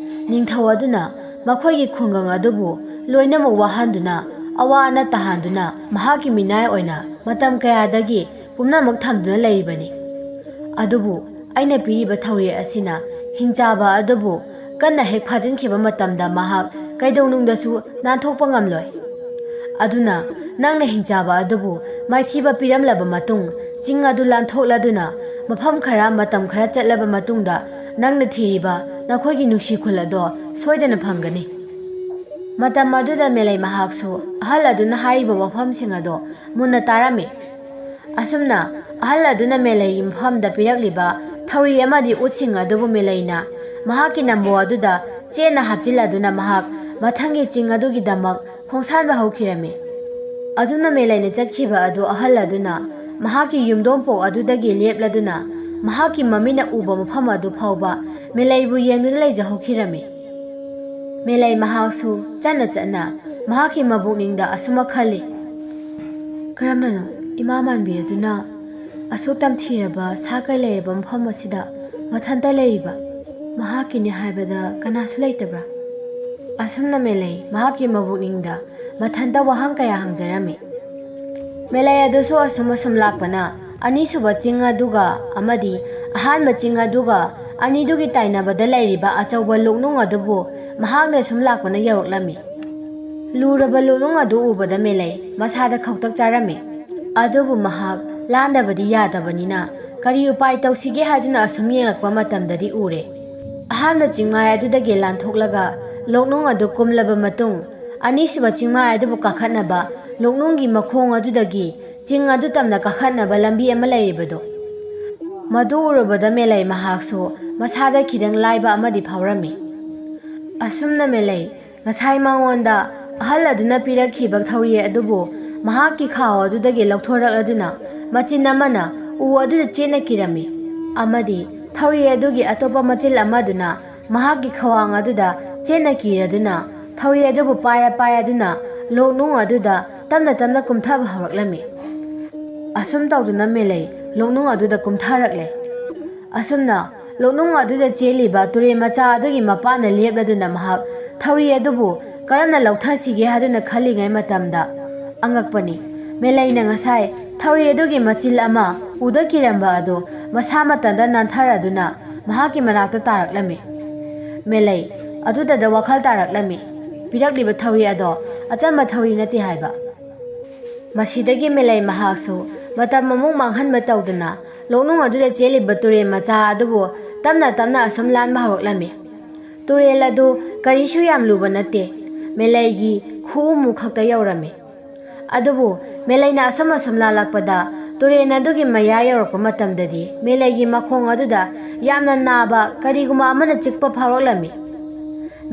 ꯅꯤꯡꯊꯧ ꯑꯗꯨꯅ ꯃꯈꯣꯏꯒꯤ ꯈꯨꯡꯒꯪ ꯑꯗꯨꯕꯨ ꯂꯣꯏꯅꯃꯛ ꯋꯥꯍꯟꯗꯨꯅ ꯑꯋꯥ ꯑꯅꯥ ꯇꯥꯍꯟꯗꯨꯅ ꯃꯍꯥꯛꯀꯤ ꯃꯤꯅꯥꯏ ꯑꯣꯏꯅ ꯃꯇꯝ ꯀꯌꯥꯗꯒꯤ ꯄꯨꯝꯅꯃꯛ ꯊꯝꯗꯨꯅ ꯂꯩꯔꯤꯕꯅꯤ꯫ ꯑꯗꯨꯕꯨ ꯑꯩꯅ ꯄꯤꯔꯤꯕ ꯊꯧꯔꯤ ꯑꯁꯤꯅ ꯍꯤꯡꯆꯥꯕ ꯑꯗꯨꯕꯨ ꯀꯟꯅ ꯍꯦꯛ ꯐꯥꯖꯤꯟꯈꯤꯕ ꯃꯇꯝꯗ ꯃꯍꯥꯛ ꯀꯩꯗꯧꯅꯨꯡꯗꯁꯨ ꯅꯥꯟꯊꯣꯛꯄ ꯉꯝꯂꯣꯏ꯫ ꯑꯗꯨꯅ ꯅꯪꯅ ꯍꯤꯡꯆꯥꯕ ꯑꯗꯨꯕꯨ ꯃꯥꯏꯊꯤꯕ ꯄꯤꯔꯝꯂꯕ ꯃꯇꯨꯡ ꯆꯤꯡ ꯑꯗꯨ ꯂꯥꯟꯊꯣꯛꯂꯗꯨꯅ ꯃꯐꯝ ꯈꯔ ꯃꯇꯝ ꯈꯔ ꯆꯠꯂꯕ ꯃꯇꯨꯡꯗ ꯅꯪꯅ ꯊꯤꯔꯤꯕ ꯅꯈꯣꯏꯒꯤ ꯅꯨꯡꯁꯤ ꯈꯨꯜ ꯑꯗꯣ ꯁꯣꯏꯗꯅ ꯐꯪꯒꯅꯤ꯫ ꯃꯇꯝ ꯑꯗꯨꯗ ꯃꯦꯂꯩ ꯃꯍꯥꯛꯁꯨ ꯑꯍꯜ ꯑꯗꯨꯅ ꯍꯥꯏꯔꯤꯕ ꯋꯥꯐꯝꯁꯤꯡ ꯑꯗꯣ ꯃꯨꯟꯅ ꯇꯥꯔꯝꯃꯤ꯫ ꯑꯁꯨꯝꯅ ꯑꯍꯜ ꯑꯗꯨꯅ ꯃꯦꯂꯩꯒꯤ ꯃꯐꯝꯗ ꯄꯤꯔꯛꯂꯤꯕ ꯊꯧꯔꯤ ꯑꯃꯗꯤ ꯎꯠꯁꯤꯡ ꯑꯗꯨꯕꯨ ꯃꯦꯂꯩꯅ ꯃꯍꯥꯛꯀꯤ ꯅꯝꯕꯣ ꯑꯗꯨꯗ ꯆꯦꯠꯅ ꯍꯥꯞꯆꯤꯜꯂꯗꯨꯅ ꯃꯍꯥꯛ ꯃꯊꯪꯒꯤ ꯆꯤꯡ ꯑꯗꯨꯒꯤꯗꯃꯛ ꯈꯣꯡꯁꯥꯟꯕ ꯍꯧꯈꯤꯔꯝꯃꯤ꯫ ꯑꯗꯨꯅ ꯃꯦꯂꯩꯅ ꯆꯠꯈꯤꯕ ꯑꯗꯨ ꯑꯍꯜ ꯑꯗꯨꯅ ꯃꯍꯥꯛꯀꯤ ꯌꯨꯝꯗꯣꯡꯄꯣꯛ ꯑꯗꯨꯗꯒꯤ ꯂꯦꯞꯂꯗꯨꯅ ꯃꯍꯥꯛꯀꯤ ꯃꯃꯤꯠꯅ ꯎꯕ ꯃꯐꯝ ꯑꯗꯨ ꯐꯥꯎꯕ ꯃꯦꯂꯩꯕꯨ ꯌꯦꯡꯗꯨꯅ ꯂꯩꯖꯍꯧꯈꯤꯔꯝꯃꯤ꯫ ꯃꯦꯂꯩ ꯃꯍꯥꯛꯁꯨ ꯆꯠꯅ ꯆꯠꯅ ꯃꯍꯥꯛꯀꯤ ꯃꯕꯨꯛꯅꯤꯡꯗ ꯑꯁꯨꯃꯛ ꯈꯜꯂꯤ, ꯀꯔꯝꯅꯅꯣ ꯏꯃꯥ ꯃꯥꯟꯕꯤ ꯑꯗꯨꯅ ꯑꯁꯨꯛ ꯇꯝꯊꯤꯔꯕ ꯁꯥꯀꯩ ꯂꯩꯔꯕ ꯃꯐꯝ ꯑꯁꯤꯗ ꯃꯊꯟꯇ ꯂꯩꯔꯤꯕ? ꯃꯍꯥꯛꯀꯤꯅꯤ ꯍꯥꯏꯕꯗ ꯀꯅꯥꯁꯨ ꯂꯩꯇꯕ꯭ꯔꯥ? ꯑꯁꯨꯝꯅ ꯃꯦꯂꯩ ꯃꯍꯥꯛꯀꯤ ꯃꯕꯨꯛꯅꯤꯡꯗ ꯃꯊꯟꯇ ꯋꯥꯍꯪ ꯀꯌꯥ ꯍꯪꯖꯔꯝꯃꯤ꯫ ꯃꯦꯂꯩ ꯑꯗꯨꯁꯨ ꯑꯁꯨꯝ ꯂꯥꯛꯄꯅ ꯑꯅꯤꯁꯨꯕ ꯆꯤꯡ ꯑꯗꯨꯒ ꯑꯃꯗꯤ ꯑꯍꯥꯟꯕ ꯆꯤꯡ ꯑꯗꯨꯒ ꯑꯅꯤꯗꯨꯒꯤ ꯇꯥꯏꯅꯕꯗ ꯂꯩꯔꯤꯕ ꯑꯆꯧꯕ ꯂꯣꯛꯅꯨꯡ ꯑꯗꯨꯕꯨ ꯃꯍꯥꯛꯅ ꯁꯨꯝ ꯂꯥꯛꯄꯅ ꯌꯧꯔꯛꯂꯝꯃꯤ꯫ ꯂꯨꯔꯕ ꯂꯣꯛꯅꯨꯡ ꯑꯗꯨ ꯎꯕꯗ ꯃꯦꯂꯩ ꯃꯁꯥꯗ ꯈꯧꯇꯛ ꯆꯥꯔꯝꯃꯤ꯫ ꯑꯗꯨꯕꯨ ꯃꯍꯥꯛ ꯂꯥꯟꯗꯕꯗꯤ ꯌꯥꯗꯕꯅꯤꯅ ꯀꯔꯤ ꯎꯄꯥꯏ ꯇꯧꯁꯤꯒꯦ ꯍꯥꯏꯗꯨꯅ ꯑꯁꯨꯝ ꯌꯦꯡꯂꯛꯄ ꯃꯇꯝꯗꯗꯤ ꯎꯔꯦ, ꯑꯍꯥꯟꯕ ꯆꯤꯡꯃꯥꯏ ꯑꯗꯨꯗꯒꯤ ꯂꯥꯟꯊꯣꯛꯂꯒ ꯂꯣꯛꯅꯨꯡ ꯑꯗꯨ ꯀꯨꯝꯂꯕ ꯃꯇꯨꯡ ꯑꯅꯤꯁꯨꯕ ꯆꯤꯡꯃꯥꯏ ꯑꯗꯨꯕꯨ ꯀꯥꯈꯠꯅꯕ ꯂꯣꯛꯅꯨꯡꯒꯤ ꯃꯈꯣꯡ ꯑꯗꯨꯗꯒꯤ ꯆꯤꯡ ꯑꯗꯨ ꯇꯝꯅ ꯀꯥꯈꯠꯅꯕ ꯂꯝꯕꯤ ꯑꯃ ꯂꯩꯔꯤꯕꯗꯣ꯫ ꯃꯗꯨ ꯎꯔꯨꯕꯗ ꯃꯦꯂꯩ ꯃꯍꯥꯛꯁꯨ ꯃꯁꯥꯗ ꯈꯤꯇꯪ ꯂꯥꯏꯕ ꯑꯃꯗꯤ ꯐꯥꯎꯔꯝꯃꯤ꯫ ꯑꯁꯨꯝꯅ ꯃꯦꯂꯩ ꯉꯁꯥꯏ ꯃꯉꯣꯟꯗ ꯑꯍꯜ ꯑꯗꯨꯅ ꯄꯤꯔꯛꯈꯤꯕ ꯊꯧꯔꯤ ꯑꯗꯨꯕꯨ ꯃꯍꯥꯛꯀꯤ ꯈꯥꯎ ꯑꯗꯨꯗꯒꯤ ꯂꯧꯊꯣꯔꯛꯂꯗꯨꯅ ꯃꯆꯤꯟ ꯑꯃꯅ ꯎ ꯑꯗꯨꯗ ꯆꯦꯠꯅ ꯀꯤꯔꯝꯃꯤ ꯑꯃꯗꯤ ꯊꯧꯔꯤ ꯑꯗꯨꯒꯤ ꯑꯇꯣꯞꯄ ꯃꯆꯤꯜ ꯑꯃꯗꯨꯅ ꯃꯍꯥꯛꯀꯤ ꯈꯋꯥꯡ ꯑꯗꯨꯗ ꯆꯦꯠꯅ ꯀꯤꯔꯗꯨꯅ ꯊꯧꯔꯤ ꯑꯗꯨꯕꯨ ꯄꯥꯏꯔꯗꯨꯅ ꯂꯣꯛꯅꯨꯡ ꯑꯗꯨꯗ ꯇꯞꯅ ꯇꯞꯅ ꯀꯨꯝꯊꯕ ꯍꯧꯔꯛꯂꯝꯃꯤ꯫ ꯑꯁꯨꯝ ꯇꯧꯗꯨꯅ ꯃꯦꯂꯩ ꯂꯣꯛꯅꯨꯡ ꯑꯗꯨꯗ ꯀꯨꯝꯊꯔꯛꯂꯦ꯫ ꯑꯁꯨꯝꯅ ꯂꯣꯛꯅꯨꯡ ꯑꯗꯨꯗ ꯆꯦꯜꯂꯤꯕ ꯇꯨꯔꯦꯜ ꯃꯆꯥ ꯑꯗꯨꯒꯤ ꯃꯄꯥꯟꯗ ꯂꯦꯞꯂꯗꯨꯅ ꯃꯍꯥꯛ ꯊꯧꯔꯤ ꯑꯗꯨꯕꯨ ꯀꯔꯝꯅ ꯂꯧꯊꯁꯤꯒꯦ ꯍꯥꯏꯗꯨꯅ ꯈꯜꯂꯤꯉꯩ ꯃꯇꯝꯗ ꯑꯉꯛꯄꯅꯤ, ꯃꯦꯂꯩꯅ ꯉꯁꯥꯏ ꯊꯧꯔꯤ ꯑꯗꯨꯒꯤ ꯃꯆꯤꯜ ꯑꯃ ꯎꯗ ꯀꯤꯔꯝꯕ ꯑꯗꯨ ꯃꯁꯥ ꯃꯊꯟꯇ ꯅꯥꯟꯊꯔꯗꯨꯅ ꯃꯍꯥꯛꯀꯤ ꯃꯅꯥꯛꯇ ꯇꯥꯔꯛꯂꯝꯃꯤ꯫ ꯃꯦꯂꯩ ꯑꯗꯨꯗ ꯋꯥꯈꯜ ꯇꯥꯔꯛꯂꯝꯃꯤ, ꯄꯤꯔꯛꯂꯤꯕ ꯊꯧꯔꯤ ꯑꯗꯣ ꯑꯆꯝꯕ ꯊꯧꯔꯤ ꯅꯠꯇꯦ ꯍꯥꯏꯕ꯫ ꯃꯁꯤꯗꯒꯤ ꯃꯦꯂꯩ ꯃꯍꯥꯛꯁꯨ ꯃꯇꯝ ꯑꯃꯨꯛ ꯃꯥꯡꯍꯟꯕ ꯇꯧꯗꯅ ꯂꯣꯛꯅꯨꯡ ꯑꯗꯨꯗ ꯆꯦꯜꯂꯤꯕ ꯇꯨꯔꯦꯜ ꯃꯆꯥ ꯑꯗꯨꯕꯨ ꯇꯞꯅ ꯇꯞꯅ ꯑꯁꯨꯝ ꯂꯥꯟꯕ ꯍꯧꯔꯛꯂꯝꯃꯤ꯫ ꯇꯨꯔꯦꯜ ꯑꯗꯨ ꯀꯔꯤꯁꯨ ꯌꯥꯝ ꯂꯨꯕ ꯅꯠꯇꯦ, ꯃꯦꯂꯩꯒꯤ ꯈꯨꯎꯃꯨꯛ ꯈꯛꯇ ꯌꯧꯔꯝꯃꯤ꯫ ꯑꯗꯨꯕꯨ ꯃꯦꯂꯩꯅ ꯑꯁꯨꯝ ꯂꯥꯜꯂꯛꯄꯗ ꯇꯨꯔꯦꯜ ꯑꯗꯨꯒꯤ ꯃꯌꯥ ꯌꯧꯔꯛꯄ ꯃꯇꯝꯗꯗꯤ ꯃꯦꯂꯩꯒꯤ ꯃꯈꯣꯡ ꯑꯗꯨꯗ ꯌꯥꯝꯅ ꯅꯥꯕ ꯀꯔꯤꯒꯨꯝꯕ ꯑꯃꯅ ꯆꯤꯛꯄ ꯐꯥꯎꯔꯛꯂꯝꯃꯤ꯫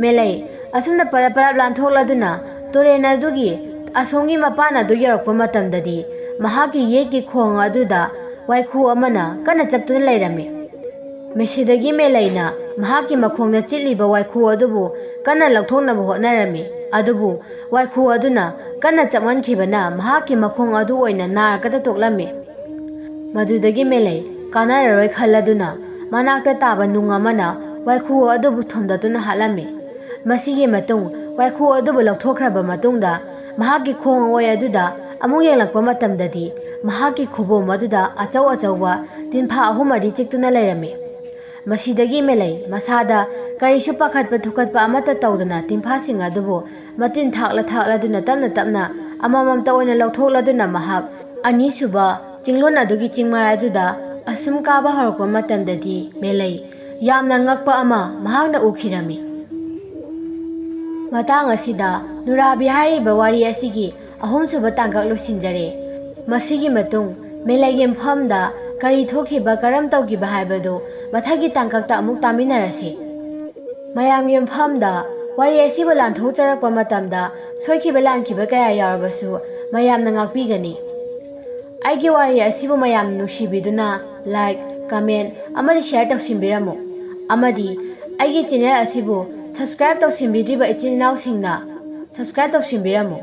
ꯃꯦꯂꯩ ꯑꯁꯨꯝꯅ ꯄꯔꯞ ꯂꯥꯟꯊꯣꯛꯂꯗꯨꯅ ꯇꯨꯔꯦꯜ ꯑꯗꯨꯒꯤ ꯑꯁꯣꯝꯒꯤ ꯃꯄꯥꯟ ꯑꯗꯨ ꯌꯧꯔꯛꯄ ꯃꯇꯝꯗꯗꯤ ꯃꯍꯥꯛꯀꯤ ꯌꯦꯠꯀꯤ ꯈꯣꯡ ꯑꯗꯨꯗ ꯋꯥꯏꯈꯨ ꯑꯃꯅ ꯀꯟꯅ ꯆꯞꯇꯨꯅ ꯂꯩꯔꯝꯃꯤ꯫ ꯃꯁꯤꯗꯒꯤ ꯃꯦꯂꯩꯅ ꯃꯍꯥꯛꯀꯤ ꯃꯈꯣꯡꯗ ꯆꯤꯠꯂꯤꯕ ꯋꯥꯏꯈꯨ ꯑꯗꯨꯕꯨ ꯀꯟꯅ ꯂꯧꯊꯣꯛꯅꯕ ꯍꯣꯠꯅꯔꯝꯃꯤ꯫ ꯑꯗꯨꯕꯨ ꯋꯥꯏꯈꯨ ꯑꯗꯨꯅ ꯀꯟꯅ ꯆꯞꯃꯟꯈꯤꯕꯅ ꯃꯍꯥꯛꯀꯤ ꯃꯈꯣꯡ ꯑꯗꯨ ꯑꯣꯏꯅ ꯅꯥꯔꯒꯇ ꯇꯣꯛꯂꯝꯃꯤ꯫ ꯃꯗꯨꯗꯒꯤ ꯃꯦꯂꯩ ꯀꯥꯟꯅꯔꯔꯣꯏ ꯈꯜꯂꯗꯨꯅ ꯃꯅꯥꯛꯇ ꯇꯥꯕ ꯅꯨꯡ ꯑꯃꯅ ꯋꯥꯏꯈꯨ ꯑꯗꯨꯕꯨ ꯊꯣꯝꯗꯠꯇꯨꯅ ꯍꯥꯠꯂꯝꯃꯤ꯫ ꯃꯁꯤꯒꯤ ꯃꯇꯨꯡ ꯋꯥꯏꯈꯨ ꯑꯗꯨꯕꯨ ꯂꯧꯊꯣꯛꯈ꯭ꯔꯕ ꯃꯇꯨꯡꯗ ꯃꯍꯥꯛꯀꯤ ꯈꯣꯡ ꯑꯣꯏ ꯑꯗꯨꯗ ꯑꯃꯨꯛ ꯌꯦꯡꯂꯛꯄ ꯃꯇꯝꯗꯗꯤ ꯃꯍꯥꯛꯀꯤ ꯈꯨꯕꯣꯝ ꯑꯗꯨꯗ ꯑꯆꯧꯕ ꯇꯤꯟꯐꯥ 3-4 ꯆꯤꯛꯇꯨꯅ ꯂꯩꯔꯝꯃꯤ꯫ ꯃꯁꯤꯗꯒꯤ ꯃꯦꯂꯩ ꯃꯁꯥꯗ ꯀꯔꯤꯁꯨ ꯄꯥꯈꯠꯄ ꯊꯨꯀꯠꯄ ꯑꯃꯠꯇ ꯇꯧꯗꯅ ꯇꯤꯟꯐꯥꯁꯤꯡ ꯑꯗꯨꯕꯨ ꯃꯇꯤꯟ ꯊꯥꯛꯂꯗꯨꯅ ꯇꯞꯅ ꯇꯞꯅ ꯑꯃꯃꯝꯇ ꯑꯣꯏꯅ ꯂꯧꯊꯣꯛꯂꯗꯨꯅ ꯃꯍꯥꯛ ꯑꯅꯤꯁꯨꯕ ꯆꯤꯡꯂꯣꯟ ꯑꯗꯨꯒꯤ ꯆꯤꯡꯃꯥꯏ ꯑꯗꯨꯗ ꯑꯁꯨꯝ ꯀꯥꯕ ꯍꯧꯔꯛꯄ ꯃꯇꯝꯗꯗꯤ ꯃꯦꯂꯩ ꯌꯥꯝꯅ ꯉꯛꯄ ꯑꯃ ꯃꯍꯥꯛꯅ ꯎꯈꯤꯔꯝꯃꯤ꯫ ꯃꯇꯥꯡ ꯑꯁꯤꯗ ꯅꯨꯔꯥꯕꯤ ꯍꯥꯏꯔꯤꯕ ꯋꯥꯔꯤ ꯑꯁꯤꯒꯤ ꯑꯍꯨꯝꯁꯨꯕ ꯇꯥꯡꯀꯛ ꯂꯣꯏꯁꯤꯟꯖꯔꯦ꯫ ꯃꯁꯤꯒꯤ ꯃꯇꯨꯡ ꯃꯦꯂꯩꯒꯤ ꯃꯐꯝꯗ ꯀꯔꯤ ꯊꯣꯛꯈꯤꯕ ꯀꯔꯝ ꯇꯧꯈꯤꯕ ꯍꯥꯏꯕꯗꯨ ꯃꯊꯪꯒꯤ ꯇꯥꯡꯀꯛꯇ ꯑꯃꯨꯛ ꯇꯥꯃꯤꯟꯅꯔꯁꯤ꯫ ꯃꯌꯥꯝꯒꯤ ꯃꯐꯝꯗ ꯋꯥꯔꯤ ꯑꯁꯤꯕꯨ ꯂꯥꯟꯊꯣꯛꯆꯔꯛꯄ ꯃꯇꯝꯗ ꯁꯣꯏꯈꯤꯕ ꯂꯥꯟꯈꯤꯕ ꯀꯌꯥ ꯌꯥꯎꯔꯕꯁꯨ ꯃꯌꯥꯝꯅ ꯉꯥꯛꯄꯤꯒꯅꯤ꯫ ꯑꯩꯒꯤ ꯋꯥꯔꯤ ꯑꯁꯤꯕꯨ ꯃꯌꯥꯝꯅ ꯅꯨꯡꯁꯤꯕꯤꯗꯨꯅ ꯂꯥꯏꯛ, ꯀꯃꯦꯟ ꯑꯃꯗꯤ ꯁꯦꯌꯔ ꯇꯧꯁꯤꯟꯕꯤꯔꯝꯃꯨ ꯑꯃꯗꯤ ꯑꯩꯒꯤ ꯆꯦꯅꯦꯜ ꯑꯁꯤꯕꯨ ꯁꯕꯁꯀ꯭ꯔꯥꯏꯕ ꯇꯧꯁꯤꯟꯕꯤꯗ꯭ꯔꯤꯕ ꯏꯆꯤꯟ ꯏꯅꯥꯎꯁꯤꯡꯅ ꯁꯕꯁꯀ꯭ꯔꯥꯏꯕ ꯇꯧꯁꯤꯟꯕꯤꯔꯝꯃꯨ